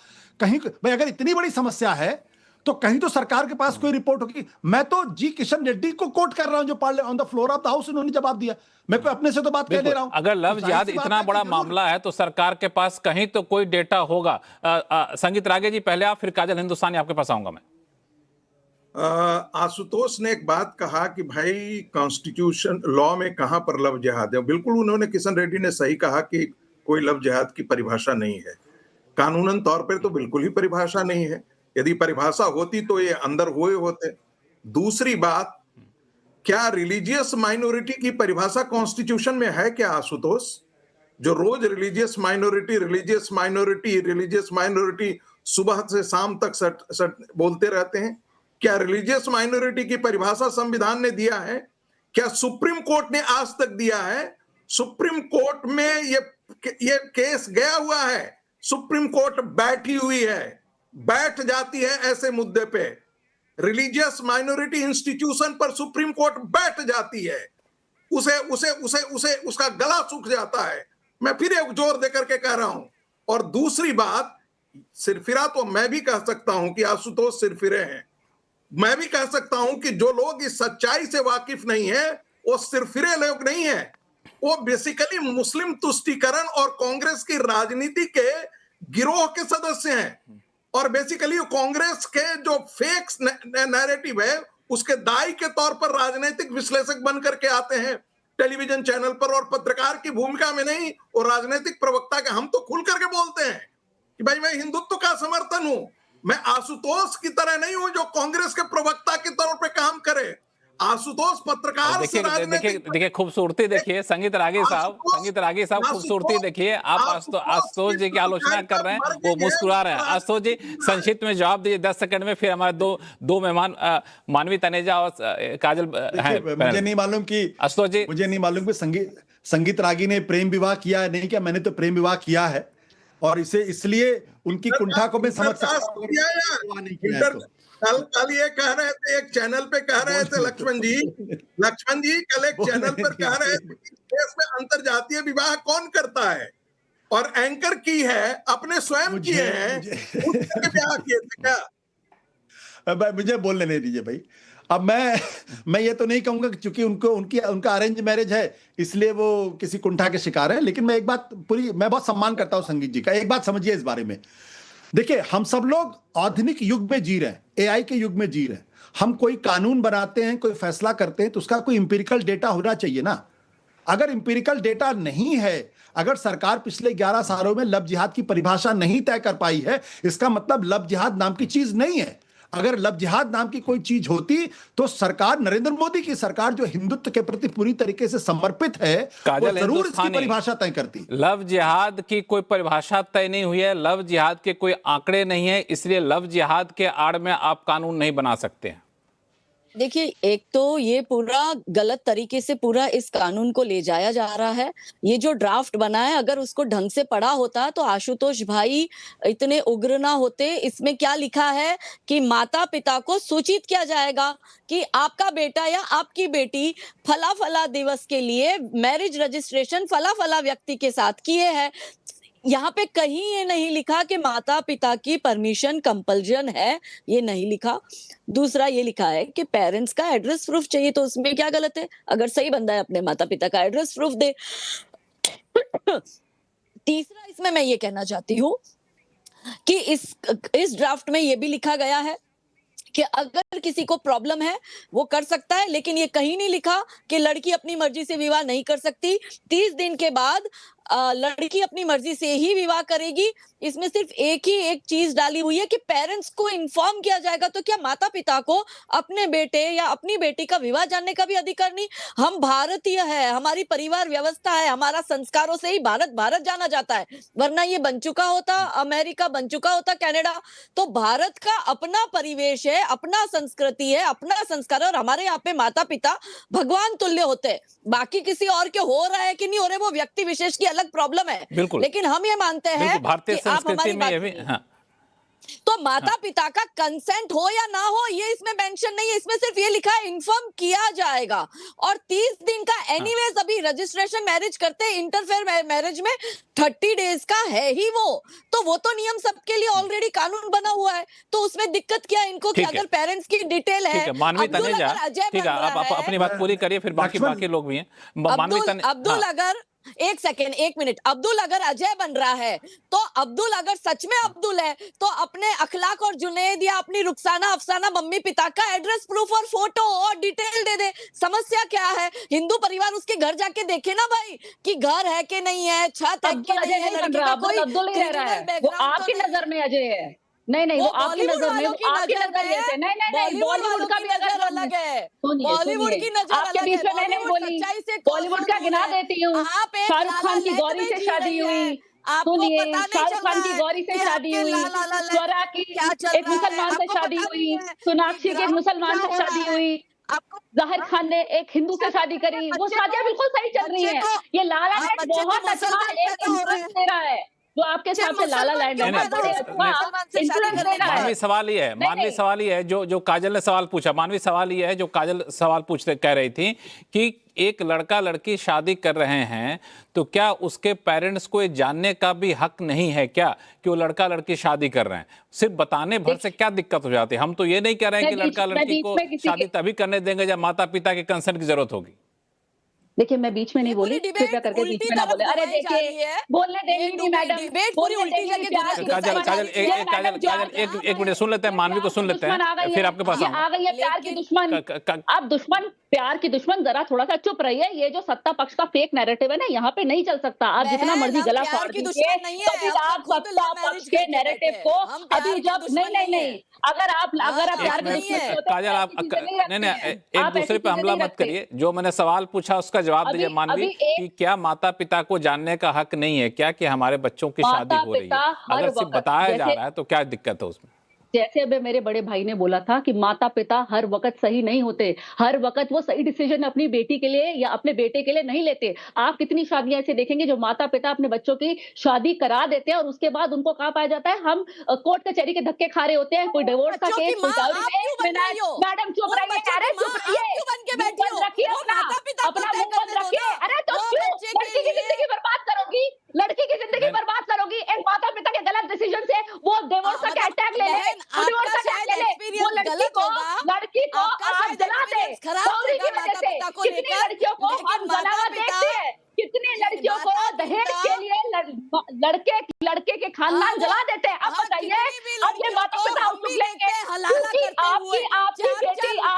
कहीं। भाई अगर इतनी बड़ी समस्या है तो कहीं तो सरकार के पास कोई रिपोर्ट होगी। मैं तो जी किशन रेड्डी को कोट कर रहा हूं, जो on the floor of the house उन्होंने जवाब दिया। मैं कोई अपने से तो बात कह ले रहा हूं। अगर लव जिहाद इतना बड़ा मामला है तो सरकार के पास कहीं तो कोई डेटा होगा। संगीत रागे जी पहले आप, फिर काजल हिंदुस्तानी आपके पास आऊंगा मैं। आशुतोष ने एक बात कहा कि भाई कॉन्स्टिट्यूशन लॉ में कहां पर लव जिहाद है। बिल्कुल उन्होंने, किशन रेड्डी ने सही कहा कि कोई लव जिहाद की परिभाषा नहीं है, कानूनन तौर पर तो बिल्कुल ही परिभाषा नहीं है। यदि परिभाषा होती तो ये अंदर हुए होते। दूसरी बात, क्या रिलीजियस माइनॉरिटी की परिभाषा कॉन्स्टिट्यूशन में है क्या आशुतोष? जो रोज रिलीजियस माइनॉरिटी सुबह से शाम तक सट बोलते रहते हैं, क्या रिलीजियस माइनॉरिटी की परिभाषा संविधान ने दिया है? क्या सुप्रीम कोर्ट ने आज तक दिया है? सुप्रीम कोर्ट में ये केस गया हुआ है, सुप्रीम कोर्ट बैठी हुई है, बैठ जाती है ऐसे मुद्दे पे। रिलीजियस माइनॉरिटी इंस्टीट्यूशन पर सुप्रीम कोर्ट बैठ जाती है, उसका गला सूख जाता है। मैं फिर एक जोर देकर के कह रहा हूं। और दूसरी बात, सिरफिरा तो मैं भी कह सकता हूं कि आशुतोष सिरफिरे हैं। मैं भी कह सकता हूं कि जो लोग इस सच्चाई से वाकिफ नहीं है वो सिरफिरे लोग नहीं है, वो बेसिकली मुस्लिम तुष्टीकरण और कांग्रेस की राजनीति के गिरोह के सदस्य हैं। और बेसिकली कांग्रेस के जो फेक नैरेटिव है उसके दाई के तौर पर राजनीतिक विश्लेषक बन करके आते हैं टेलीविजन चैनल पर, और पत्रकार की भूमिका में नहीं, और राजनीतिक प्रवक्ता के हम तो खुल करके बोलते हैं कि भाई मैं हिंदुत्व का समर्थन हूं। मैं आशुतोष की तरह नहीं हूं जो कांग्रेस के प्रवक्ता के तौर पे काम करे। आशुतोष पत्रकार से देखिए खूबसूरती देखिए, संगीत रागे साहब खूबसूरती देखिए। आप आशुतोष जी की आलोचना कर रहे हैं, वो मुस्कुरा रहे हैं। आशुतोष जी संक्षिप्त में जवाब दीजिए 10 सेकंड में, फिर हमारे दो मेहमान मानवी तनेजा और काजल हैं। मुझे नहीं मालूम कि आशुतोष जी, मुझे नहीं मालूम कि संगीत रागी ने प्रेम विवाह किया है नहीं किया। मैंने तो प्रेम विवाह किया है, और इसे इसलिए उनकी कुंठा को मैं समझ सकता हूं। कल ये कह रहे थे, एक चैनल पे कह रहे थे लक्ष्मण जी कल एक चैनल पर कह रहे थे कि देश में अंतरजातीय विवाह कौन करता है, और एंकर की है अपने स्वयं किए हैं, ब्याह किए थे क्या? मुझे बोलने नहीं दीजिए भाई। अब मैं ये तो नहीं कहूंगा कि चूंकि उनका अरेंज मैरिज है इसलिए वो किसी कुंठा के शिकार है, लेकिन मैं एक बात मैं बहुत सम्मान करता हूं संगीत जी का। एक बात समझिए इस बारे में, देखिए हम सब लोग आधुनिक युग में जी रहे हैं, एआई के युग में जी रहे हैं। हम कोई कानून बनाते हैं, कोई फैसला करते हैं, तो उसका कोई इंपिरिकल डेटा होना चाहिए ना। अगर इंपिरिकल डेटा नहीं है, अगर सरकार पिछले 11 सालों में लव जिहाद की परिभाषा नहीं तय कर पाई है, इसका मतलब लव जिहाद नाम की चीज नहीं है। अगर लव जिहाद नाम की कोई चीज होती तो सरकार, नरेंद्र मोदी की सरकार जो हिंदुत्व के प्रति पूरी तरीके से समर्पित है, वो जरूर इसकी परिभाषा तय करती। लव जिहाद की कोई परिभाषा तय नहीं हुई है, लव जिहाद के कोई आंकड़े नहीं है, इसलिए लव जिहाद के आड़ में आप कानून नहीं बना सकते हैं। देखिए, एक तो ये पूरा गलत तरीके से पूरा इस कानून को ले जाया जा रहा है। ये जो ड्राफ्ट बना है, अगर उसको ढंग से पढ़ा होता तो आशुतोष भाई इतने उग्र ना होते। इसमें क्या लिखा है कि माता पिता को सूचित किया जाएगा कि आपका बेटा या आपकी बेटी फला फला दिवस के लिए मैरिज रजिस्ट्रेशन फला फला व्यक्ति के साथ किए हैं। यहाँ पे कहीं ये नहीं लिखा कि माता पिता की परमिशन कंपल्जन है, ये नहीं लिखा। दूसरा ये लिखा है कि पेरेंट्स का एड्रेस प्रूफ चाहिए, तो उसमें क्या गलत है? अगर सही बंदा है अपने माता पिता का एड्रेस प्रूफ दे। तीसरा इसमें मैं ये कहना चाहती हूँ कि इस ड्राफ्ट में ये भी लिखा गया है कि अगर किसी को प्रॉब्लम है वो कर सकता है, लेकिन ये कहीं नहीं लिखा कि लड़की अपनी मर्जी से विवाह नहीं कर सकती। 30 दिन के बाद लड़की अपनी मर्जी से ही विवाह करेगी। इसमें सिर्फ एक चीज डाली हुई है कि पेरेंट्स को इन्फॉर्म किया जाएगा। तो क्या माता पिता को अपने बेटे या अपनी बेटी का विवाह जानने का भी अधिकार नहीं? हम भारतीय है, हमारी परिवार व्यवस्था है, हमारा संस्कारों से ही भारत जाना जाता है, वरना ये बन चुका होता अमेरिका, बन चुका होता कनाडा। तो भारत का अपना परिवेश है, अपना संस्कृति है, अपना संस्कार है, और हमारे यहाँ पे माता पिता भगवान तुल्य होते हैं। बाकी किसी और के हो रहा है कि नहीं हो रहा है वो व्यक्ति विशेष की अलग प्रॉब्लम है, लेकिन हम ये मानते हैं भारतीय संस्कृति में ये भी, हाँ। तो माता पिता का कंसेंट हो या ना हो ये इसमें मेंशन नहीं है, इसमें सिर्फ ये लिखा है इन्फॉर्म किया जाएगा। और 30 दिन का एनीवेज अभी रजिस्ट्रेशन मैरिज करते हैं, इंटरफेयर मैरिज में 30 डेज का है ही वो तो नियम सबके लिए ऑलरेडी कानून बना हुआ है, तो उसमें दिक्कत क्या इनको कि अगर पेरेंट्स की डिटेल है। मानवी तनेजा, ठीक है, आप अपनी बात पूरी करिए, फिर बाकी लोग भी हैं। अब्दुल अगर एक सेकेंड, एक मिनट, अब्दुल अगर अजय बन रहा है तो अब्दुल अगर सच में अब्दुल है तो अपने अखलाक और जुनैद या अपनी रुखसाना अफसाना मम्मी पिता का एड्रेस प्रूफ और फोटो और डिटेल दे दे। समस्या क्या है? हिंदू परिवार उसके घर जाके देखे ना भाई कि घर है कि नहीं है, छत है कि नहीं है, लड़के का कोई अब्दुल नहीं रह रहा है, वो आपकी नजर में अजय है। नहीं, वो आपकी नजर में, आपकी नजर में है। नहीं, बॉलीवुड का भी नजर अलग है, बॉलीवुड की नजर आपके बीच में मैंने बोली, बॉलीवुड का गिना देती हूँ। शाहरुख खान की गौरी से शादी हुई, सुनिए, शाहरुख खान की गौरी से शादी हुई, स्वरा की एक मुसलमान से शादी हुई, सोनाक्षी की एक मुसलमान से शादी हुई, जाहिर खान ने एक हिंदू से शादी करी, वो शादियां बिल्कुल सही चल रही है। ये लाला लैंड बहुत अच्छा एक इंटरेस्ट दे रहा है, जो आपके साथ में लाला लैंड है। मानवी सवाल ये है जो काजल ने सवाल पूछा, मानवी सवाल ये है जो काजल सवाल पूछते कह रही थी कि एक लड़का लड़की शादी कर रहे हैं तो क्या उसके पेरेंट्स को ये जानने का भी हक नहीं है क्या कि वो लड़का लड़की शादी कर रहे हैं? सिर्फ बताने भर से क्या दिक्कत हो जाती है? हम तो ये नहीं कह रहे हैं कि लड़का लड़की को शादी तभी करने देंगे जब माता पिता के कंसेंट की जरूरत होगी। देखिए, मैं बीच में नहीं बोली, कृपया करके बीच में ना बोले। अरे देखिए, बोलने देंगे नहीं मैडम, काजल एक मिनट सुन लेते हैं, मानवी को सुन लेते हैं, फिर आपके पास आ गई है प्यार की दुश्मन। अब दुश्मन, प्यार की दुश्मन, जरा थोड़ा सा चुप रहिए। ये जो सत्ता पक्ष का फेक नैरेटिव है ना, यहाँ पे नहीं चल सकता। आप जितना मर्जी गला फाड़ दीजिए, आप सत्ता पक्ष के नैरेटिव को अभी जब नहीं, अगर आप प्यार की दुश्मन, काजल आप नहीं एक दूसरे पे हमला मत करिए। जो मैंने सवाल पूछा उसका जवाब दीजिए मानवी कि क्या माता पिता को जानने का हक नहीं है क्या कि हमारे बच्चों की शादी हो रही है? अगर सिर्फ बताया जा रहा है तो क्या दिक्कत है उसमें? जैसे अभी मेरे बड़े भाई ने बोला था कि माता पिता हर वक्त सही नहीं होते, हर वक्त वो सही डिसीजन अपनी बेटी के लिए या अपने बेटे के लिए नहीं लेते। आप कितनी शादियां ऐसे देखेंगे जो माता पिता अपने बच्चों की शादी करा देते हैं और उसके बाद उनको कहा पाया जाता है हम कोर्ट कचहरी के धक्के खा रहे होते हैं, कोई डिवोर्स का केस, मैडम चुप रहिए, चुप रहिए, अपना मुंह बंद रखिए। अरे तो लड़की की जिंदगी बर्बाद करोगी, लड़की की जिंदगी बर्बाद करोगी एक माता पिता के गलत डिसीजन से। वो डिवोर्स का टैग ले ले, वो लड़की को आप जला दे, गौरी की वजह से। कितनी लड़कियों को हम जलावा देखते हैं, कितनी लड़कियों को दहेज के लिए लड़के के खानदान जला देते हैं। अब बताइए, अब ये माता पिता आउटलुक लेंगे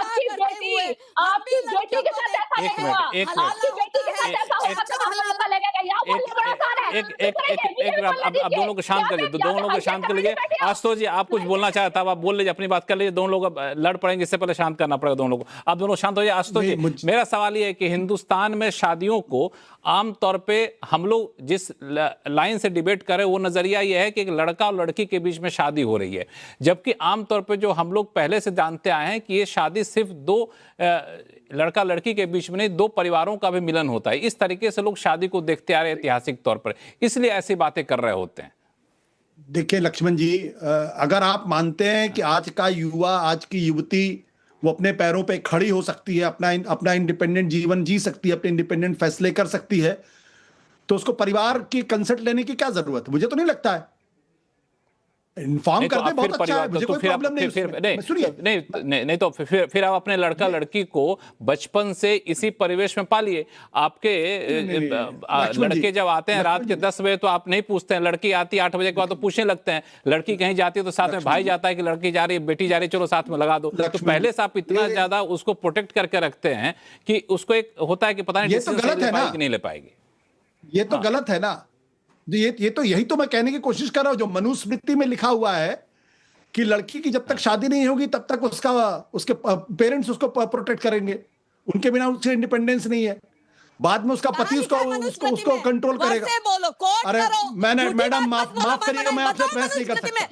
आपकी बेटी के साथ ऐसा नहीं हुआ, आपकी बेटी के साथ ऐसा होगा तो हम लोग लगेगा या बोलना बड़ा आसान है। अब दोनों को शांत कर लीजिए, दोनों लोग शांत कर लीजिए। आशुतोष जी आप कुछ बोलना चाहता है, आप बोल लीजिए, अपनी बात कर लीजिए। दोनों लोग लड़ पड़ेंगे, इससे पहले शांत करना पड़ेगा दोनों को। आप दोनों शांत हो जाइए। आशुतोष जी, मेरा सवाल ये है कि हिंदुस्तान में शादियों को आमतौर पे हम लोग जिस लाइन से डिबेट कर रहे हैं वो नजरिया ये है कि एक लड़का और लड़की के बीच में शादी हो रही है, जबकि आमतौर पे जो हम लोग पहले से जानते आए हैं कि ये शादी सिर्फ दो लड़का लड़की के बीच में नहीं, दो परिवारों का भी मिलन होता है। इस तरीके से लोग शादी को देखते आ रहे हैं ऐतिहासिक तौर पर, इसलिए ऐसी बातें कर रहे होते हैं। देखिए लक्ष्मण जी, अगर आप मानते हैं कि आज का युवा, आज की युवती वो अपने पैरों पे खड़ी हो सकती है, अपना इंडिपेंडेंट जीवन जी सकती है, अपने इंडिपेंडेंट फैसले कर सकती है, तो उसको परिवार की कंसल्ट लेने की क्या जरूरत? मुझे तो नहीं लगता है। इन्फॉर्म कर दे, बहुत अच्छा है, मुझे कोई प्रॉब्लम नहीं तो फिर आप अपने लड़का लड़की को बचपन से इसी परिवेश में पालिए। आपके लड़के जब आते हैं रात के 10 बजे तो आप नहीं पूछते हैं, लड़की आती है 8 बजे के बाद तो पूछने लगते हैं। लड़की कहीं जाती है तो साथ में भाई जाता है कि लड़की जा रही है, बेटी जा रही है, चलो साथ में लगा दो। तो पहले से आप इतना ज्यादा उसको प्रोटेक्ट करके रखते हैं कि उसको एक होता है कि पता नहीं नहीं ले पाएगी। ये तो गलत है ना। ये तो यही तो मैं कहने की कोशिश कर रहा हूं, जो मनुस्मृति में लिखा हुआ है कि लड़की की जब तक शादी नहीं होगी तब तक उसके पेरेंट्स उसको प्रोटेक्ट करेंगे, उनके बिना उससे इंडिपेंडेंस नहीं है। बाद में उसका पति उसको कंट्रोल करेगा। अरे मैडम माफ करिएगा, मैं आपसे बहस नहीं कर सकता।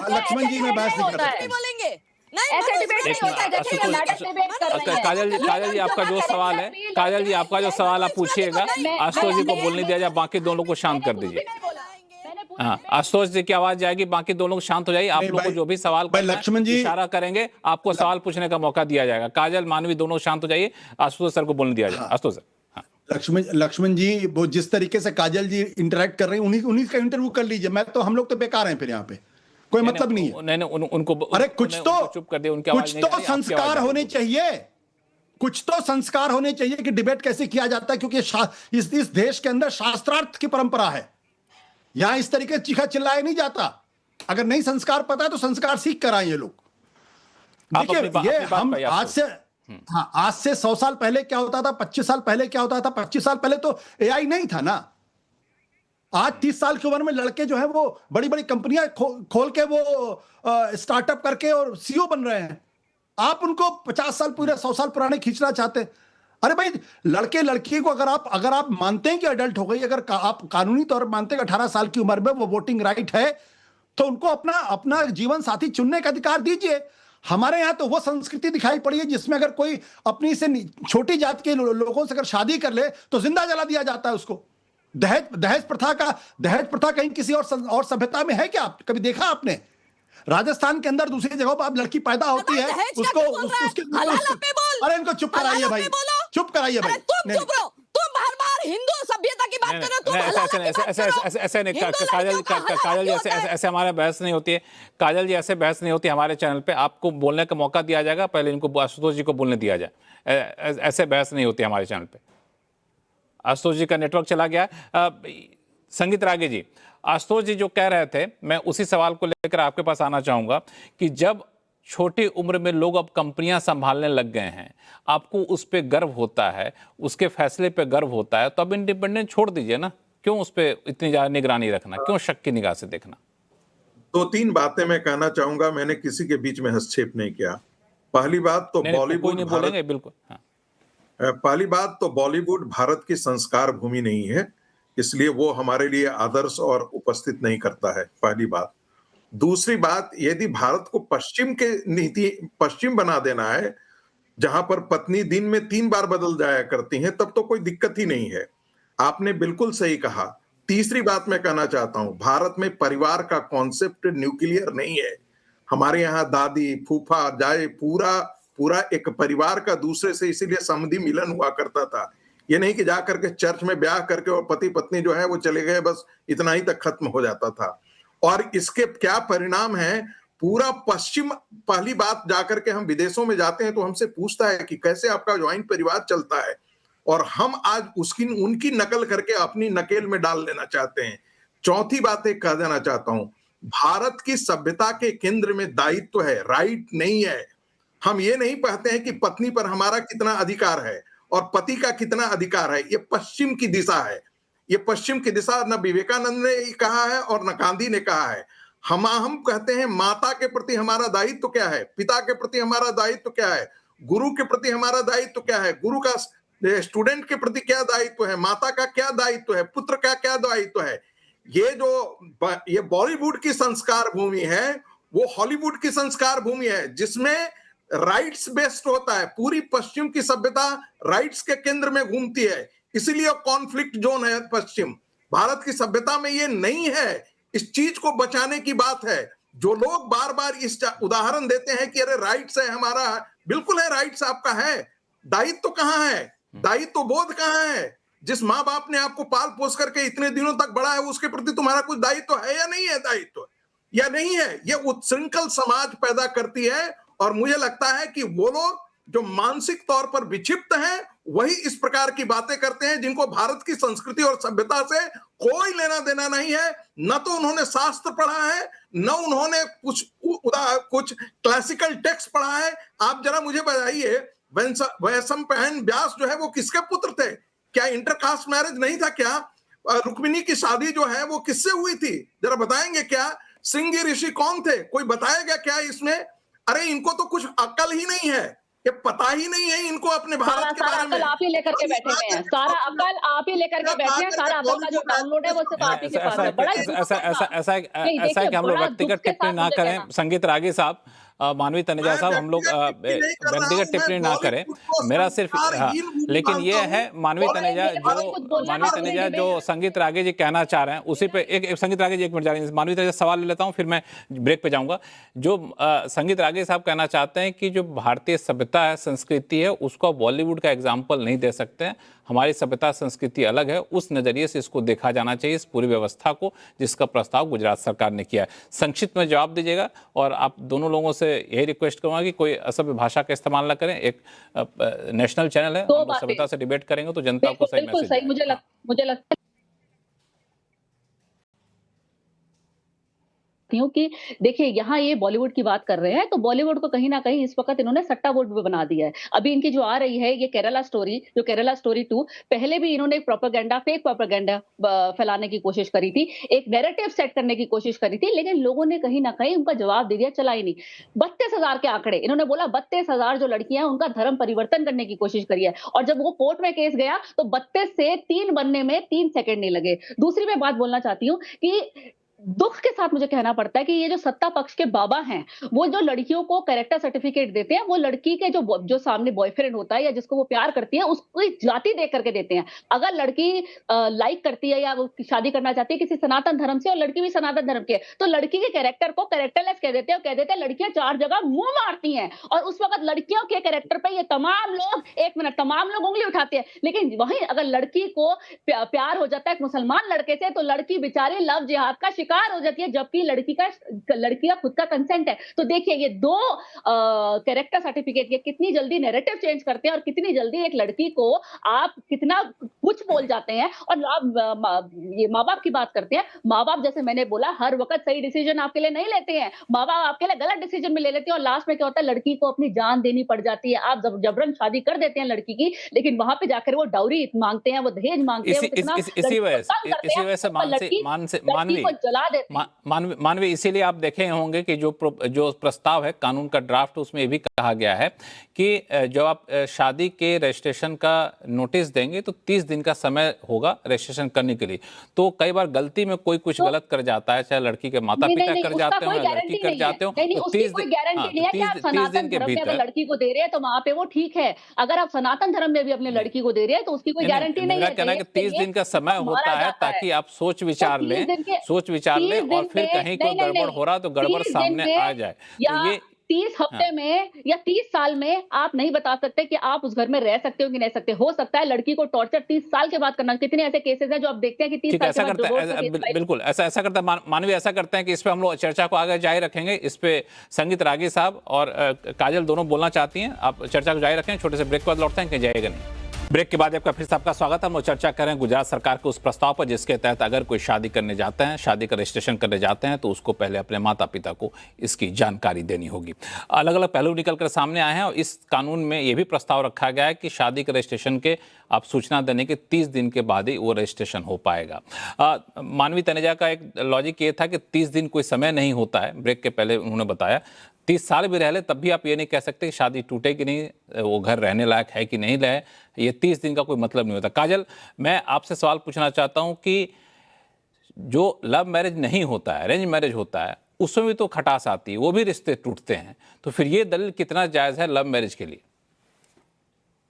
लक्ष्मण जी, मैं बहस नहीं कर सकता। ऐसे डिबेट नहीं होता है, जैसे ये नाटक डिबेट कर रहे हैं। काजल जी आपका जो सवाल है, काजल जी आपका जो सवाल आप पूछिएगा, आशुतोष जी को बोलने दिया जाए, बाकी दोनों को शांत कर दीजिए। हाँ, आशुतोष जी की आवाज जाएगी, बाकी दोनों लोग शांत हो जाइए। आप लोग को जो भी सवाल लक्ष्मण जी इशारा करेंगे, आपको सवाल पूछने का मौका दिया जाएगा। काजल, मानवी दोनों शांत हो जाइए, आशुतोष सर को बोलने दिया जाए। आशुतोष सर। लक्ष्मण जी, वो जिस तरीके से काजल जी इंटरेक्ट कर रही हैं, उन्हीं का इंटरव्यू कर लीजिए। मैं तो, हम लोग तो बेकार हैं फिर यहाँ पे, कोई मतलब नहीं है। नहीं, उनको अरे कुछ तो चुप कर दिया, उनकी आवाज नहीं आ रही, संस्कार होने चाहिए, कुछ तो संस्कार होने चाहिए कि डिबेट कैसे किया जाता है, क्योंकि इस देश के अंदर शास्त्रार्थ की परंपरा है। यहां इस तरीके चीखा चिल्लाया नहीं जाता। अगर नहीं संस्कार पता है तो संस्कार सीख कर आए ये लोग। देखिए, ये हम आज से 100 साल पहले क्या होता था, 25 साल पहले क्या होता था। 25 साल पहले तो एआई नहीं था ना। आज 30 साल की उम्र में लड़के जो है वो बड़ी बड़ी कंपनियां खोल के वो स्टार्टअप करके और सीईओ बन रहे हैं। आप उनको 50 साल पूरे 100 साल पुराने खींचना चाहते हैं। अरे भाई, लड़के लड़की को अगर आप मानते हैं कि अडल्ट हो गई, अगर आप कानूनी तौर पर मानते हैं कि 18 साल की उम्र में वो वोटिंग राइट है, तो उनको अपना जीवन साथी चुनने का अधिकार दीजिए। हमारे यहाँ तो वो संस्कृति दिखाई पड़ी है जिसमें अगर कोई अपनी से छोटी जात के लोगों से अगर शादी कर ले तो जिंदा जला दिया जाता है उसको। दहेज प्रथा कहीं किसी और सभ्यता में है क्या? कभी देखा आपने? राजस्थान के अंदर दूसरी जगहों पर अब लड़की पैदा होती है, उसको अरे इनको चुप कराइए भाई, चुप कराइए भाई। तुम हर बार हिंदू सभ्यता की बात कर रहे हो। ऐसे नहीं काजल जी, ऐसे हमारा बहस नहीं होती है। काजल जी, ऐसे बहस नहीं होती हमारे चैनल पे। आपको बोलने का मौका दिया जाएगा, पहले इनको आशुतोष जी को बोलने दिया जाए। ऐसे बहस नहीं होती हमारे चैनल पे। आशुतोष जी का नेटवर्क चला गया। संगीत रागे जी, आशुतोष जी जो कह रहे थे, मैं उसी सवाल को लेकर आपके पास आना चाहूंगा कि जब छोटी उम्र में लोग अब कंपनियां संभालने लग गए हैं, आपको उस पर गर्व होता है, उसके फैसले पे गर्व होता है, तो अब इंडिपेंडेंट छोड़ दीजिए ना। क्यों उस पर इतनी ज्यादा निगरानी रखना, क्यों शक की निगाह से देखना? 2-3 बातें मैं कहना चाहूंगा। मैंने किसी के बीच में हस्तक्षेप नहीं किया। पहली बात तो बॉलीवुड, बोलेंगे बिल्कुल। पहली बात तो बॉलीवुड भारत की संस्कार भूमि नहीं है, इसलिए वो हमारे लिए आदर्श और उपस्थित नहीं करता है, पहली बात। दूसरी बात, यदि भारत को पश्चिम बना देना है, जहां पर पत्नी दिन में 3 बार बदल जाया करती हैं, तब तो कोई दिक्कत ही नहीं है। आपने बिल्कुल सही कहा। तीसरी बात मैं कहना चाहता हूं, भारत में परिवार का कॉन्सेप्ट न्यूक्लियर नहीं है। हमारे यहाँ दादी, फूफा, जाए पूरा एक परिवार का दूसरे से इसीलिए समधि मिलन हुआ करता था। ये नहीं कि जा करके चर्च में ब्याह करके और पति पत्नी जो है वो चले गए, बस इतना ही तक खत्म हो जाता था। और इसके क्या परिणाम है, पूरा पश्चिम, पहली बात जाकर के हम विदेशों में जाते हैं तो हमसे पूछता है कि कैसे आपका ज्वाइंट परिवार चलता है, और हम आज उनकी नकल करके अपनी नकेल में डाल लेना चाहते हैं। चौथी बात एक कह देना चाहता हूं, भारत की सभ्यता के केंद्र में दायित्व है, राइट नहीं है। हम ये नहीं कहते हैं कि पत्नी पर हमारा कितना अधिकार है और पति का कितना अधिकार है। ये पश्चिम की दिशा है, ये पश्चिम की दिशा न विवेकानंद ने कहा है और न गांधी ने कहा है। हम कहते हैं माता के प्रति हमारा दायित्व क्या है, पिता के प्रति हमारा दायित्व क्या है, गुरु के प्रति हमारा दायित्व क्या है, गुरु का स्टूडेंट के प्रति क्या दायित्व है, माता का क्या दायित्व है, पुत्र का क्या दायित्व है। ये बॉलीवुड की संस्कार भूमि है, वो हॉलीवुड की संस्कार भूमि है जिसमें राइट्स बेस्ड होता है। पूरी पश्चिम की सभ्यता राइट्स के केंद्र में घूमती है, इसीलिए कॉन्फ्लिक्ट जोन है पश्चिम। भारत की सभ्यता में ये नहीं है। इस चीज को बचाने की बात है। जो लोग बार बार इस उदाहरण देते हैं कि अरे राइट्स है हमारा, बिल्कुल है, राइट्स आपका है, दायित्व कहां है, दायित्व बोध कहां है? जिस माँ बाप ने आपको पाल पोस करके इतने दिनों तक बढ़ा है, उसके प्रति तुम्हारा कुछ दायित्व है या नहीं है? दायित्व या नहीं है? ये उच्छृंखल समाज पैदा करती है, और मुझे लगता है कि वो लोग जो मानसिक तौर पर विक्षिप्त हैं वही इस प्रकार की बातें करते हैं, जिनको भारत की संस्कृति और सभ्यता से कोई लेना देना नहीं है। न तो उन्होंने शास्त्र पढ़ा है, न उन्होंने कुछ क्लासिकल टेक्स्ट पढ़ा है। आप जरा मुझे बताइए, वैशंपायन व्यास जो है वो किसके पुत्र थे? क्या इंटरकास्ट मैरिज नहीं था क्या? रुक्मिणी की शादी जो है वो किससे हुई थी? जरा बताएंगे क्या? सिंह ऋषि कौन थे? कोई बताएगा क्या इसमें? अरे इनको तो कुछ अक्ल ही नहीं है, ये पता ही नहीं है इनको अपने भारत के बारे में। आप ही लेकर के बैठे हुए हैं, सारा अकल आप ही लेकर के बैठे हैं, सारा अकल का जो डाउनलोड है वो सिर्फ आप ही के पास है। बड़ा ऐसा है कि हम लोग व्यक्तिगत टिप्पणी ना करें। संगीत रागी साहब, मानवी तनेजा साहब, हम लोग व्यक्तिगत टिप्पणी ना करें, मेरा सिर्फ लेकिन ये है मानवी तनेजा जो संगीत रागे जी कहना चाह रहे हैं उसी पे एक संगीत रागे जी 1 मिनट जा रहे हैं, मानवी तनेजा सवाल ले लेता हूं, फिर मैं ब्रेक पे जाऊंगा। जो संगीत रागे साहब कहना चाहते हैं कि जो भारतीय सभ्यता है, संस्कृति है, उसको बॉलीवुड का एग्जाम्पल नहीं दे सकते हैं, हमारी सभ्यता संस्कृति अलग है, उस नजरिए से इसको देखा जाना चाहिए, इस पूरी व्यवस्था को, जिसका प्रस्ताव गुजरात सरकार ने किया है। संक्षिप्त में जवाब दीजिएगा और आप दोनों लोगों से यही रिक्वेस्ट करूंगा कि कोई असभ्य भाषा का इस्तेमाल ना करें। एक नेशनल चैनल है, हम लोग सभ्यता से डिबेट करेंगे तो जनता को सही मैसेज सही मुझे लगता है हूँ कि देखिए यहाँ ये बॉलीवुड की बात कर रहे हैं, तो बॉलीवुड को कहीं ना कहीं इस वक्त इन्होंने सट्टा वोट भी बना दिया है। अभी इनकी जो आ रही है ये केरला स्टोरी 2, पहले भी इन्होंने फेक प्रोपेगेंडा फैलाने की कोशिश करी थी, एक नैरेटिव सेट करने की कोशिश करी थी, लेकिन लोगों ने कहीं ना कहीं उनका जवाब दे दिया, चला ही नहीं। 32,000 के आंकड़े इन्होंने बोला, 32,000 जो लड़कियां हैं उनका धर्म परिवर्तन करने की कोशिश करी है, और जब वो कोर्ट में केस गया तो 32 से 3 बनने में 3 सेकंड नहीं लगे। दूसरी मैं बात बोलना चाहती हूँ कि दुख के साथ मुझे कहना पड़ता है कि ये जो सत्ता पक्ष के बाबा हैं, वो जो लड़कियों को कैरेक्टर सर्टिफिकेट देते हैं, वो लड़की के जो सामने बॉयफ्रेंड होता है या जिसको वो प्यार करती है उसको जाति दे करके देते हैं। अगर लड़की लाइक करती है या वो शादी करना चाहती है किसी सनातन धर्म से और लड़की भी सनातन धर्म के, तो लड़की के कैरेक्टर को कैरेक्टरलेस कह देते हैं, कह देते हैं लड़कियां 4 जगह मुंह मारती हैं, और उस वक्त लड़कियों के कैरेक्टर पे ये तमाम लोग उंगली उठाते हैं। लेकिन वहीं अगर लड़की को प्यार हो जाता है एक मुसलमान लड़के से, तो लड़की बेचारी लव जिहाद का शिकार हो जाती है, जबकि लड़की का खुद का कंसेंट है। तो देखिए ये 2 कैरेक्टर सर्टिफिकेट ये कितनी जल्दी नैरेटिव चेंज करते हैं और कितनी जल्दी एक लड़की को आप कितना कुछ बोल जाते हैं। और ये माँ बाप की बात करते हैं, माँ बाप जैसे मैंने बोला हर वक्त सही डिसीजन आपके लिए नहीं लेते हैं, माँ बाप आपके लिए गलत डिसीजन भी ले लेते हैं, और लास्ट में क्या होता है, लड़की को अपनी जान देनी पड़ जाती है। आप जबरन शादी कर देते हैं लड़की की, लेकिन वहां पे जाकर वो डाउरी मांगते हैं, वो दहेज मांगते हैं, इसी वजह से जला देते। मानवीय इसीलिए आप देखे होंगे कि जो प्रस्ताव है कानून का ड्राफ्ट, उसमें ये भी कहा गया है कि जब आप शादी के रजिस्ट्रेशन का नोटिस देंगे तो 30 दिन का समय होगा रजिस्ट्रेशन करने के लिए। तो कई बार गलती में कोई कुछ गलत कर जाता है, चाहे लड़की के माता पिता कर जाते हो या लड़की कर जाते हो, तो 30 दिन के भीतर लड़की को दे रहे हैं तो वहां पे वो ठीक है। अगर आप सनातन धर्म में भी अपनी लड़की को दे रहे हैं तो उसकी कोई गारंटी नहीं है। मेरा कहना है कि 30 दिन का समय होता है ताकि आप सोच विचार लें और फिर कहीं कोई गड़बड़ हो रहा तो गड़बड़ सामने आ जाए। तो ये 30 हफ्ते में या 30 साल में आप नहीं बता सकते कि आप उस घर में रह सकते हो कि नहीं सकते। हो सकता है लड़की को टॉर्चर 30 साल के बाद करना। कितने ऐसे केसेस हैं जो आप देखते हैं कि 30 साल के बाद बिल्कुल ऐसा करता है। मानवीय ऐसा करते हैं कि इस पे हम लोग चर्चा को आगे जारी रखेंगे। इस पे संगीत रागी साहब और काजल दोनों बोलना चाहती हैं, आप चर्चा को जारी रखें। छोटे से ब्रेक के बाद लौटते हैं, कहीं जाएगा नहीं। ब्रेक के बाद आपका फिर से आपका स्वागत है। हम लोग चर्चा कर रहे हैं गुजरात सरकार के उस प्रस्ताव पर जिसके तहत अगर कोई शादी करने जाते हैं, शादी का रजिस्ट्रेशन करने जाते हैं, तो उसको पहले अपने माता पिता को इसकी जानकारी देनी होगी। अलग अलग पहलू निकलकर सामने आए हैं और इस कानून में यह भी प्रस्ताव रखा गया है कि शादी के रजिस्ट्रेशन के आप सूचना देने के 30 दिन के बाद ही वो रजिस्ट्रेशन हो पाएगा। मानवी तनेजा का एक लॉजिक ये था कि 30 दिन कोई समय नहीं होता है। ब्रेक के पहले उन्होंने बताया 30 साल भी रह ले तब भी आप ये नहीं कह सकते कि शादी टूटे कि नहीं, वो घर रहने लायक है कि नहीं रहे। ये 30 दिन का कोई मतलब नहीं होता। काजल, मैं आपसे सवाल पूछना चाहता हूं कि जो लव मैरिज नहीं होता है, अरेंज मैरिज होता है, उसमें भी तो खटास आती है, वो भी रिश्ते टूटते हैं, तो फिर ये दलील कितना जायज़ है लव मैरिज के लिए?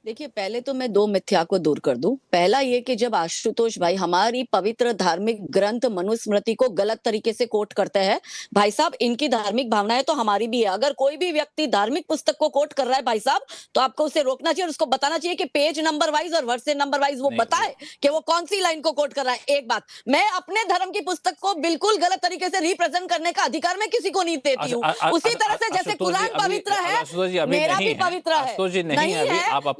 देखिए, पहले तो मैं 2 मिथ्या को दूर कर दूं। पहला ये कि जब आशुतोष भाई हमारी पवित्र धार्मिक ग्रंथ मनुस्मृति को गलत तरीके से कोट करते हैं, भाई साहब इनकी धार्मिक भावनाएं तो हमारी भी है। अगर कोई भी व्यक्ति धार्मिक पुस्तक को कोट कर रहा है भाई साहब, तो आपको उसे रोकना चाहिए और उसको बताना चाहिए कि पेज नंबर वाइज और वर्ष नंबर वाइज वो बताए कि वो कौन सी लाइन को कोट कर रहा है। एक बात, मैं अपने धर्म की पुस्तक को बिल्कुल गलत तरीके से रिप्रेजेंट करने का अधिकार मैं किसी को नहीं देती हूँ। उसी तरह से जैसे कुरान पवित्र है, मेरा भी पवित्र है, नहीं है,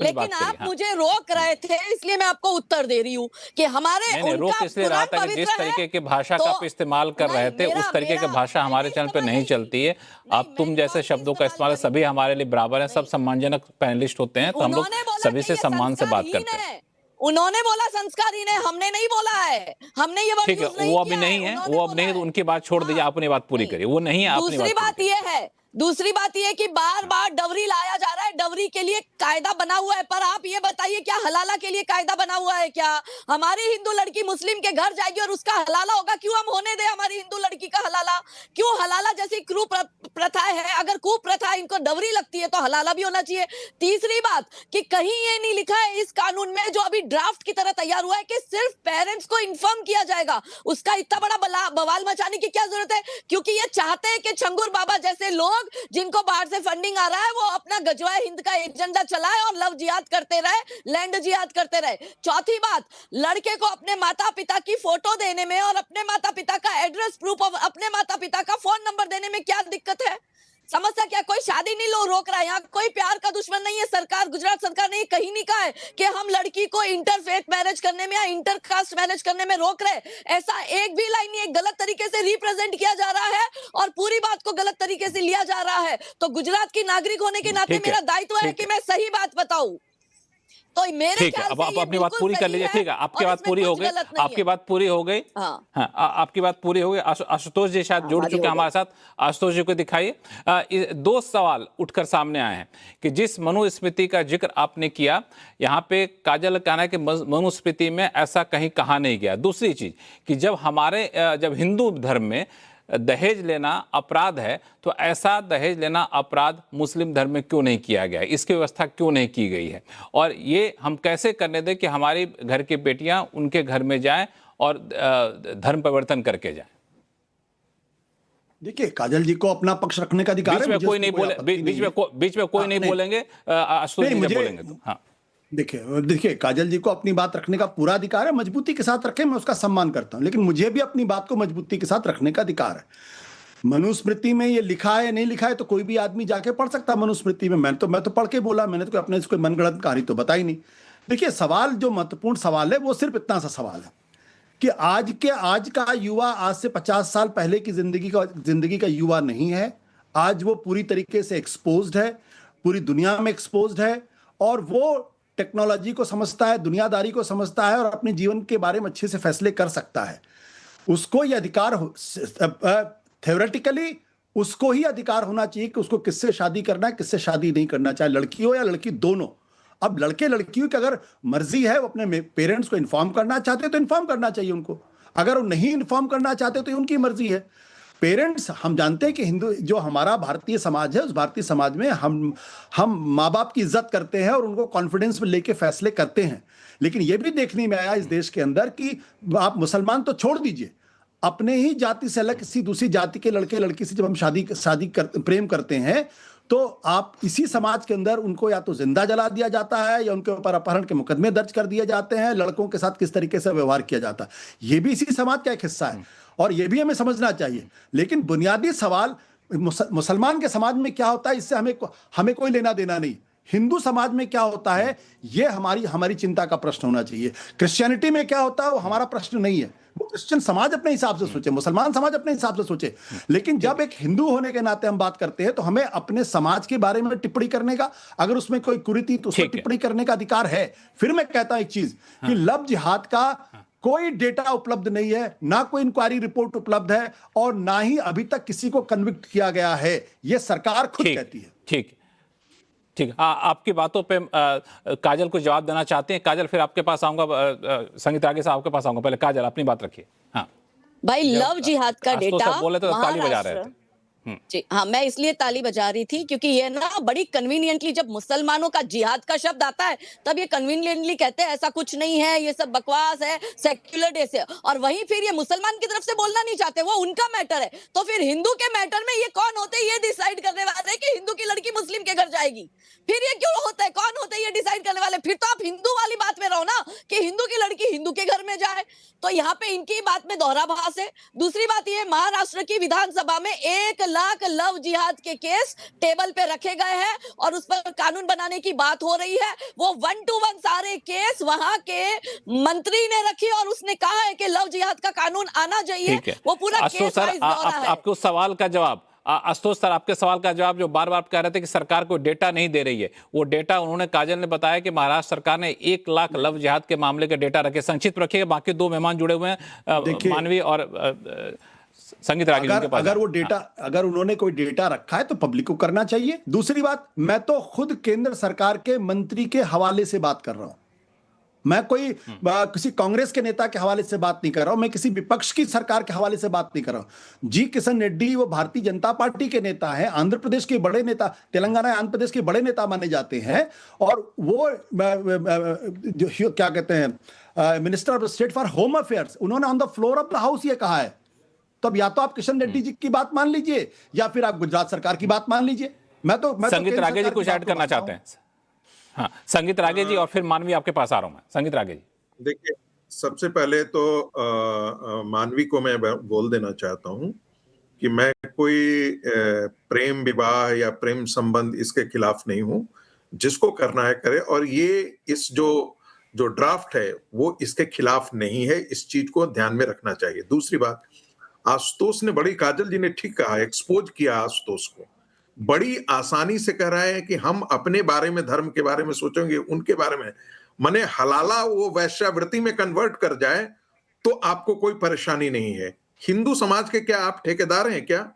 लेकिन आप मुझे रोक रहे थे, इसलिए मैं आपको उत्तर दे रही हूँ कि हमारे रोक इसलिए रहा था कि जिस तरीके की भाषा का आप इस्तेमाल कर रहे थे उस तरीके की भाषा हमारे चैनल पे नहीं चलती है। अब तुम जैसे शब्दों का इस्तेमाल, सभी हमारे लिए बराबर हैं, सब सम्मानजनक पैनलिस्ट होते हैं, तो हम लोग सभी से सम्मान से बात करते हैं। उन्होंने बोला संस्कारी ने, हमने नहीं बोला है, हमने ये ठीक है, वो अभी नहीं है, वो अब नहीं, तो उनकी बात छोड़ दीजिए, आप अपनी बात पूरी करिए। वो नहीं है, दूसरी बात ये है दूसरी बात यह कि बार बार डवरी लाया जा रहा है, डवरी के लिए कायदा बना हुआ है, पर आप ये बताइए क्या हलाला के लिए कायदा बना हुआ है? क्या हमारी हिंदू लड़की मुस्लिम के घर जाएगी और उसका हलाला होगा? क्यों हम होने दें हमारी हिंदू लड़की का हलाला? क्यों हलाला जैसी प्रथा है, अगर कुप्रथा इनको डवरी लगती है तो हलाला भी होना चाहिए। तीसरी बात कि कहीं ये नहीं लिखा है इस कानून में, जो अभी ड्राफ्ट की तरह तैयार हुआ है, कि सिर्फ पेरेंट्स को इन्फॉर्म किया जाएगा। उसका इतना बड़ा बवाल मचाने की क्या जरूरत है? क्योंकि ये चाहते हैं कि छंगूर बाबा जैसे लोग जिनको बाहर से फंडिंग आ रहा है वो अपना गजवाए हिंद का एजेंडा चलाए और लव जिहाद करते रहे, लैंड जिहाद करते रहे। चौथी बात, लड़के को अपने माता पिता की फोटो देने में और अपने माता पिता का एड्रेस प्रूफ ऑफ अपने माता पिता का फोन नंबर देने में क्या दिक्कत है? समस्या क्या? कोई शादी नहीं रोक रहा है, यहाँ कोई प्यार का दुश्मन नहीं है। सरकार, गुजरात सरकार ने कहीं नहीं कहा है कि हम लड़की को इंटरफेथ मैरिज करने में या इंटरकास्ट मैरिज करने में रोक रहे। ऐसा एक भी लाइन नहीं, एक गलत तरीके से रिप्रेजेंट किया जा रहा है और पूरी बात को गलत तरीके से लिया जा रहा है। तो गुजरात की नागरिक होने के नाते मेरा दायित्व है कि मैं सही बात बताऊं। तो मेरे ठीक है, अब आप अपनी बात पूरी कर लीजिए। ठीक है, आपकी बात पूरी हो गई, आपकी बात पूरी हो गई। हाँ, आपकी बात पूरी हो गई। आशुतोष जी शायद जुड़ चुके हैं हमारे साथ। आशुतोष जी को दिखाइए। दो सवाल उठकर सामने आए हैं कि जिस मनुस्मृति का जिक्र आपने किया, यहाँ पे काजल कहना है कि मनुस्मृति में ऐसा कहीं कहा नहीं गया। दूसरी चीज कि जब हिंदू धर्म में दहेज लेना अपराध है, तो ऐसा दहेज लेना अपराध मुस्लिम धर्म में क्यों नहीं किया गया? इसकी व्यवस्था क्यों नहीं की गई है? और ये हम कैसे करने दें कि हमारी घर की बेटियां उनके घर में जाएं और धर्म परिवर्तन करके जाएं? देखिए, काजल जी को अपना पक्ष रखने का अधिकार है। बीच में कोई नहीं बोलेंगे, आशुतोष जी बोलेंगे तो। हाँ, देखिए काजल जी को अपनी बात रखने का पूरा अधिकार है, मजबूती के साथ रखें, मैं उसका सम्मान करता हूं, लेकिन मुझे भी अपनी बात को मजबूती के साथ रखने का अधिकार है। मनुस्मृति में ये लिखा है नहीं लिखा है तो कोई भी आदमी जाके पढ़ सकता है मनुस्मृति में। मैं तो पढ़ के बोला, मैंने तो अपने कोई मनगढ़ंत कहानी तो बताई नहीं। देखिए, सवाल जो महत्वपूर्ण सवाल है वो सिर्फ इतना सा सवाल है कि आज का युवा आज से 50 साल पहले की जिंदगी का युवा नहीं है। आज वो पूरी तरीके से एक्सपोज्ड है, पूरी दुनिया में एक्सपोज्ड है, और वो टेक्नोलॉजी को समझता है, दुनियादारी को समझता है और अपने जीवन के बारे में अच्छे से फैसले कर सकता है। उसको ये अधिकार थ्योरेटिकली उसको ही अधिकार होना चाहिए कि उसको किससे शादी करना है, किससे शादी नहीं करना, चाहे लड़की हो या लड़की दोनों। अब लड़के लड़कियों की अगर मर्जी है, वो अपने पेरेंट्स को इन्फॉर्म करना चाहते हैं तो इन्फॉर्म करना चाहिए उनको। अगर वो नहीं इन्फॉर्म करना चाहते तो उनकी मर्जी है। पेरेंट्स, हम जानते हैं कि हिंदू जो हमारा भारतीय समाज है, उस भारतीय समाज में हम माँ बाप की इज्जत करते हैं और उनको कॉन्फिडेंस में लेके फैसले करते हैं। लेकिन यह भी देखने में आया इस देश के अंदर कि आप मुसलमान तो छोड़ दीजिए, अपने ही जाति से अलग किसी दूसरी जाति के लड़के लड़की से जब हम प्रेम करते हैं तो आप इसी समाज के अंदर उनको या तो जिंदा जला दिया जाता है या उनके ऊपर अपहरण के मुकदमे दर्ज कर दिए जाते हैं। लड़कों के साथ किस तरीके से व्यवहार किया जाता है, ये भी इसी समाज का एक हिस्सा है और ये भी हमें समझना चाहिए। लेकिन बुनियादी सवाल मुसलमान के समाज में क्या होता है, इससे हमें कोई लेना देना नहीं। हिंदू समाज में क्या होता है, ये हमारी चिंता का प्रश्न होना चाहिए। क्रिश्चियनिटी में क्या होता है, वो हमारा प्रश्न नहीं है। वो क्रिश्चियन समाज अपने हिसाब से सोचे, मुसलमान समाज अपने हिसाब से सोचे। लेकिन जब एक हिंदू होने के नाते हम बात करते हैं तो हमें अपने समाज के बारे में टिप्पणी करने का, अगर उसमें कोई कुरीति तो उसमें टिप्पणी करने का अधिकार है। फिर मैं कहता हूं एक चीज कि लव जिहाद का कोई डेटा उपलब्ध नहीं है, ना कोई इंक्वायरी रिपोर्ट उपलब्ध है और ना ही अभी तक किसी को कन्विक्ट किया गया है। यह सरकार खुद कहती है। ठीक, आपकी बातों पे काजल को जवाब देना चाहते हैं। काजल, फिर आपके पास आऊंगा, संगीता आगे से आपके पास आऊंगा। पहले काजल अपनी बात रखिए। हाँ भाई, लव जिहाद का डेटा बोले तो ताली बजा रहे थे। जी हाँ, मैं इसलिए ताली बजा रही थी क्योंकि ये ना बड़ी कन्वीनियंटली जब मुसलमानों का जिहाद का शब्द आता है तब ये कन्वीनियंटली कहते हैं ऐसा कुछ नहीं है, ये सब बकवास है, सेक्युलर डे से। और वहीं फिर ये मुसलमान की तरफ से बोलना नहीं चाहते, वो उनका मैटर है। तो फिर हिंदू के मैटर में ये कौन होते हैं ये डिसाइड करने वाले कि हिंदू की लड़की मुस्लिम के घर जाएगी? फिर ये क्यों होता है, कौन होते हैं ये डिसाइड करने वाले? फिर तो आप हिंदू वाली बात में रहो ना कि हिंदू की लड़की हिंदू के घर में जाए। तो यहाँ पे इनकी बात में दोहराभास है। दूसरी बात ये, महाराष्ट्र की विधानसभा में 1 लाख लव जिहाद के केस टेबल पे रखे गए हैं और उस पर कानून बनाने की बात हो रही है। वो 1 to 1 सारे केस वहां के मंत्री ने रखी और उसने कहा है कि लव जिहाद का कानून आना चाहिए। वो पूरा केस वाइज दौरा है। आपके उस सवाल का जवाब, आशुतोष सर, आपके सवाल का जवाब जो बार बार कह रहे थे कि सरकार को डेटा नहीं दे रही है, वो डेटा उन्होंने, काजल ने बताया कि महाराष्ट्र सरकार ने 1 लाख लव जिहाद के मामले के डेटा रखे। संक्षिप्त रखिएगा, बाकी 2 मेहमान जुड़े हुए हैं, मानवी और संगीत रागे जी उनके पास अगर वो डेटा अगर उन्होंने कोई डेटा रखा है तो पब्लिक को करना चाहिए। दूसरी बात, मैं तो खुद केंद्र सरकार के मंत्री के हवाले से बात कर रहा हूं, मैं कोई किसी कांग्रेस के नेता के हवाले से बात नहीं कर रहा हूं, मैं किसी विपक्ष की सरकार के हवाले से बात नहीं कर रहा हूं। जी किशन रेड्डी वो भारतीय जनता पार्टी के नेता हैं, आंध्र प्रदेश के बड़े नेता, तेलंगाना आंध्र प्रदेश के बड़े नेता माने जाते हैं, और वो जो क्या कहते हैं minister of state for home affairs, उन्होंने on the floor of the house ये कहा है। तो अब या तो आप किशन रेड्डी जी की बात मान लीजिए या फिर आप गुजरात सरकार की बात मान लीजिए। मैं संगीत रागे जी कुछ ऐड करना चाहते हैं? हाँ, संगीत रागे जी, और फिर मानवी आपके पास आ रहा हूं मैं। संगीत रागे जी। देखिए, सबसे पहले तो मानवी को मैं बोल देना चाहता हूं कि मैं कोई प्रेम विवाह या प्रेम संबंध इसके खिलाफ नहीं हूं। जिसको करना है करे, और ये इस जो ड्राफ्ट है वो इसके खिलाफ नहीं है, इस चीज को ध्यान में रखना चाहिए। दूसरी बात, आशुतोष ने बड़ी, काजल जी ने ठीक कहा, एक्सपोज किया आशुतोष को, बड़ी आसानी से कह रहे हैं कि हम अपने बारे में, धर्म के बारे में सोचेंगे, उनके बारे में, माने हलाला वो वैश्यावृत्ति में कन्वर्ट कर जाए तो आपको कोई परेशानी नहीं है। हिंदू समाज के क्या आप ठेकेदार हैं क्या,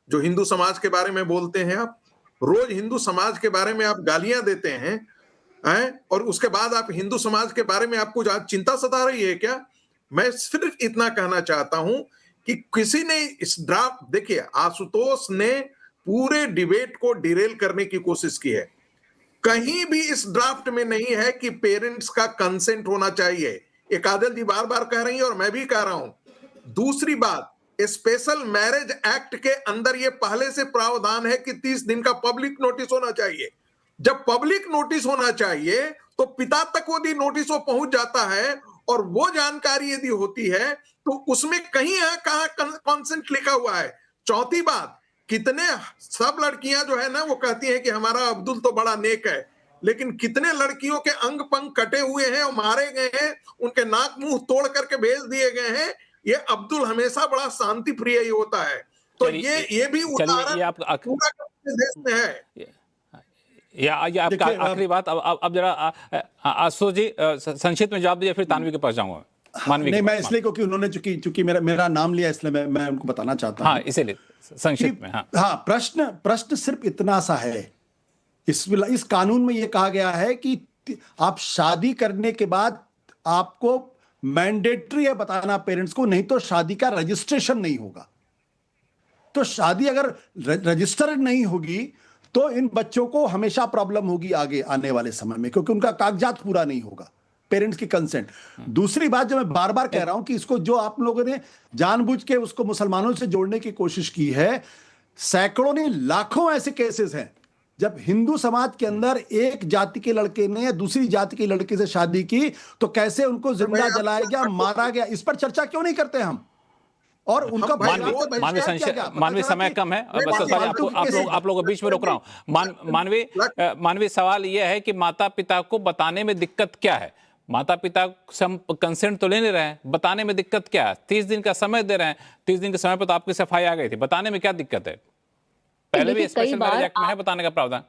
जो हिंदू समाज के बारे में बोलते हैं? आप रोज हिंदू समाज के बारे में आप गालियां देते हैं, और उसके बाद आप हिंदू समाज के बारे में आपको चिंता सता रही है क्या? मैं सिर्फ इतना कहना चाहता हूं कि किसी ने इस ड्राफ्ट, देखिए आशुतोष ने पूरे डिबेट को डिरेल करने की कोशिश की है। कहीं भी इस ड्राफ्ट में नहीं है कि पेरेंट्स का कंसेंट होना चाहिए। ये काजल जी बार बार कह रही हैं और मैं भी कह रहा हूं। दूसरी बात, स्पेशल मैरिज एक्ट के अंदर ये पहले से प्रावधान है कि 30 दिन का पब्लिक नोटिस होना चाहिए। जब पब्लिक नोटिस होना चाहिए तो पिता तक यदि नोटिस पहुंच जाता है और वो जानकारी यदि होती है तो उसमें कहीं कहां कंसेंट लिखा हुआ है। चौथी बात, कितने सब लड़कियां जो है ना वो कहती हैं कि हमारा अब्दुल तो बड़ा नेक है, लेकिन कितने लड़कियों के अंग पंग कटे हुए हैं और मारे गए हैं, उनके नाक मुंह तोड़ करके भेज दिए गए हैं। ये अब्दुल हमेशा बड़ा शांति प्रिय ही होता है। तो ये भी उदाहरण पूरा देश में है। या आपका आखिरी बात, अब जरा आशुतोष जी संक्षिप्त में जवाब दीजिए, फिर तानवी के पास जाऊंगा। नहीं, मैं इसलिए, क्योंकि उन्होंने चूंकि मेरा नाम लिया, इसलिए मैं उनको बताना चाहता हूं। हाँ, इसीलिए संक्षिप्त में। हाँ, प्रश्न सिर्फ इतना सा है, इस कानून में यह कहा गया है कि आप शादी करने के बाद आपको मैंडेटरी है बताना पेरेंट्स को, नहीं तो शादी का रजिस्ट्रेशन नहीं होगा। तो शादी अगर रजिस्टर नहीं होगी तो इन बच्चों को हमेशा प्रॉब्लम होगी आगे आने वाले समय में, क्योंकि उनका कागजात पूरा नहीं होगा, पेरेंट्स की कंसेंट। दूसरी बात जो मैं बार बार कह रहा हूं कि इसको जो आप लोगों ने जानबूझ के उसको मुसलमानों से जोड़ने की कोशिश की है, सैकड़ों नहीं लाखों ऐसे केसेस हैं जब हिंदू समाज के अंदर एक जाति के लड़के ने दूसरी जाति की लड़की से शादी की तो कैसे उनको जिंदा जलाया गया, मारा गया। इस पर चर्चा क्यों नहीं करते हम? और उनका मानवीय समय कम है, आप लोगों को बीच में रोक रहा हूं। मानवीय सवाल यह है कि माता पिता को बताने में दिक्कत क्या है? माता पिता से हम कंसेंट तो ले नहीं रहे हैं, बताने में दिक्कत क्या है? 30 दिन का समय दे रहे हैं, 30 दिन के समय पर तो आपकी सफाई आ गई थी, बताने में क्या दिक्कत है? पहले भी स्पेशल मैरिज एक्ट में है बताने का प्रावधान।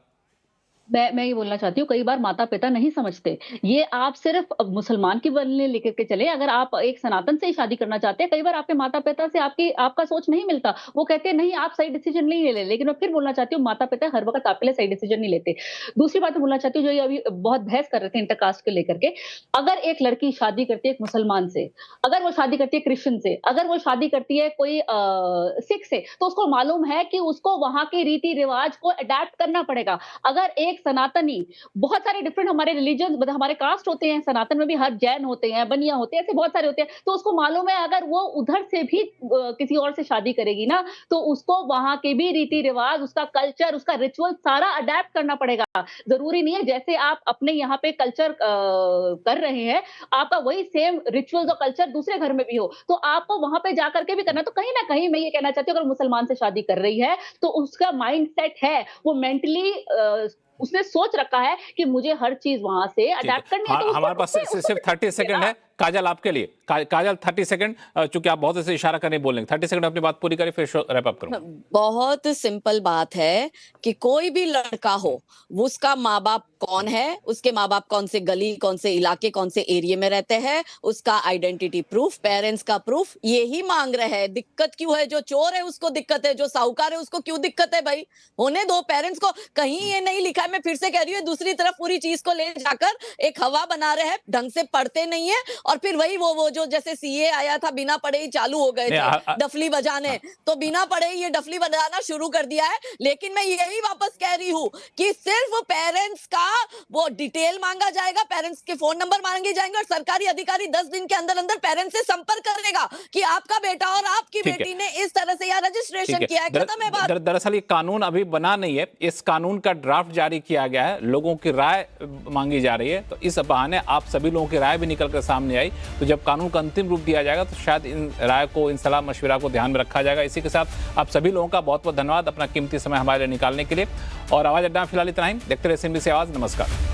मैं ये बोलना चाहती हूँ, कई बार माता पिता नहीं समझते। ये आप सिर्फ मुसलमान की बनने लेकर के चले, अगर आप एक सनातन से ही शादी करना चाहते हैं, कई बार आपके माता पिता से आपका सोच नहीं मिलता। वो कहते हैं नहीं आप सही डिसीजन नहीं ले। लेकिन मैं फिर बोलना चाहती हूँ, माता पिता हर वक्त आपके लिए सही डिसीजन नहीं लेते। दूसरी बात मैं बोलना चाहती हूँ, जो ये अभी बहुत बहस कर रहे थे इंटरकास्ट को लेकर के, अगर एक लड़की शादी करती है एक मुसलमान से, अगर वो शादी करती है क्रिश्चियन से, अगर वो शादी करती है कोई सिख से, तो उसको मालूम है कि उसको वहां के रीति रिवाज को अडेप्ट करना पड़ेगा। अगर एक सनातनी, बहुत सारे डिफरेंट हमारे रिलीजन, मतलब हमारे कास्ट होते हैं, सनातन में भी हर जैन होते हैं, बनिया होते हैं, ऐसे बहुत सारे होते हैं, तो उसको मालूम है अगर वो उधर से भी किसी और से शादी करेगी ना तो उसको वहां के भी रीति रिवाज, उसका कल्चर, उसका रिचुअल सारा अडेप्ट करना पड़ेगा। जरूरी नहीं है जैसे आप अपने यहाँ पे कल्चर कर रहे हैं आपका वही सेम रिचुअल्स और कल्चर दूसरे घर में भी हो, तो आपको वहां पे जाकर के भी करना। तो कहीं ना कहीं मैं ये कहना चाहती हूँ, अगर मुसलमान से शादी कर रही है तो उसका माइंड सेट है, वो मेंटली उसने सोच रखा है कि मुझे हर चीज वहां से अडेप्ट करनी है। हमारे पास सिर्फ 30 सेकंड है। काजल आपके लिए काजल 30 सेकंड, चूंकि आप बहुत ऐसे इशारा करने बोलेंगे, 30 सेकंड अपनी बात पूरी करें, फिर रैप अप करूंगा। बहुत सिंपल बात है कि कोई भी लड़का हो, उसका माँ बाप कौन है, उसके माँ बाप कौन से गली, कौन से इलाके, कौन से एरिया में रहते हैं, उसका आइडेंटिटी प्रूफ, पेरेंट्स का प्रूफ, यही मांग रहे हैं। दिक्कत क्यों है? जो चोर है उसको दिक्कत है, जो साहूकार है उसको क्यों दिक्कत है? भाई होने दो पेरेंट्स को। कहीं ये नहीं लिखा है, मैं फिर से कह रही हूँ, दूसरी तरफ पूरी चीज को ले जाकर एक हवा बना रहे हैं, ढंग से पढ़ते नहीं है, और फिर वही वो जो जैसे सीए आया था, बिना पढ़े ही चालू हो गए थे डफली बजाने, तो बिना पढ़े ही ये डफली बजाना शुरू कर दिया है। लेकिन मैं यही वापस कह रही हूँ कि सिर्फ पेरेंट्स का वो डिटेल मांगा जाएगा, पेरेंट्स के फोन नंबर मांगे जाएंगे, और सरकारी अधिकारी 10 दिन के अंदर अंदर पेरेंट्स से संपर्क करेगा कि आपका बेटा और आपकी बेटी ने इस तरह से यहाँ रजिस्ट्रेशन किया है। खत्म है बात। दरअसल ये कानून अभी बना नहीं है, इस कानून का ड्राफ्ट जारी किया गया है, लोगों की राय मांगी जा रही है, तो इस बहाने आप सभी लोगों की राय भी निकल कर सामने आई। तो जब कानून का अंतिम रूप दिया जाएगा तो शायद इन राय को, इन सलाह मशविरा को ध्यान में रखा जाएगा। इसी के साथ आप सभी लोगों का बहुत बहुत धन्यवाद अपना कीमती समय हमारे लिए निकालने के लिए। और आवाज अड्डा फिलहाल इतना ही। देखते रहे SMBC आवाज। नमस्कार।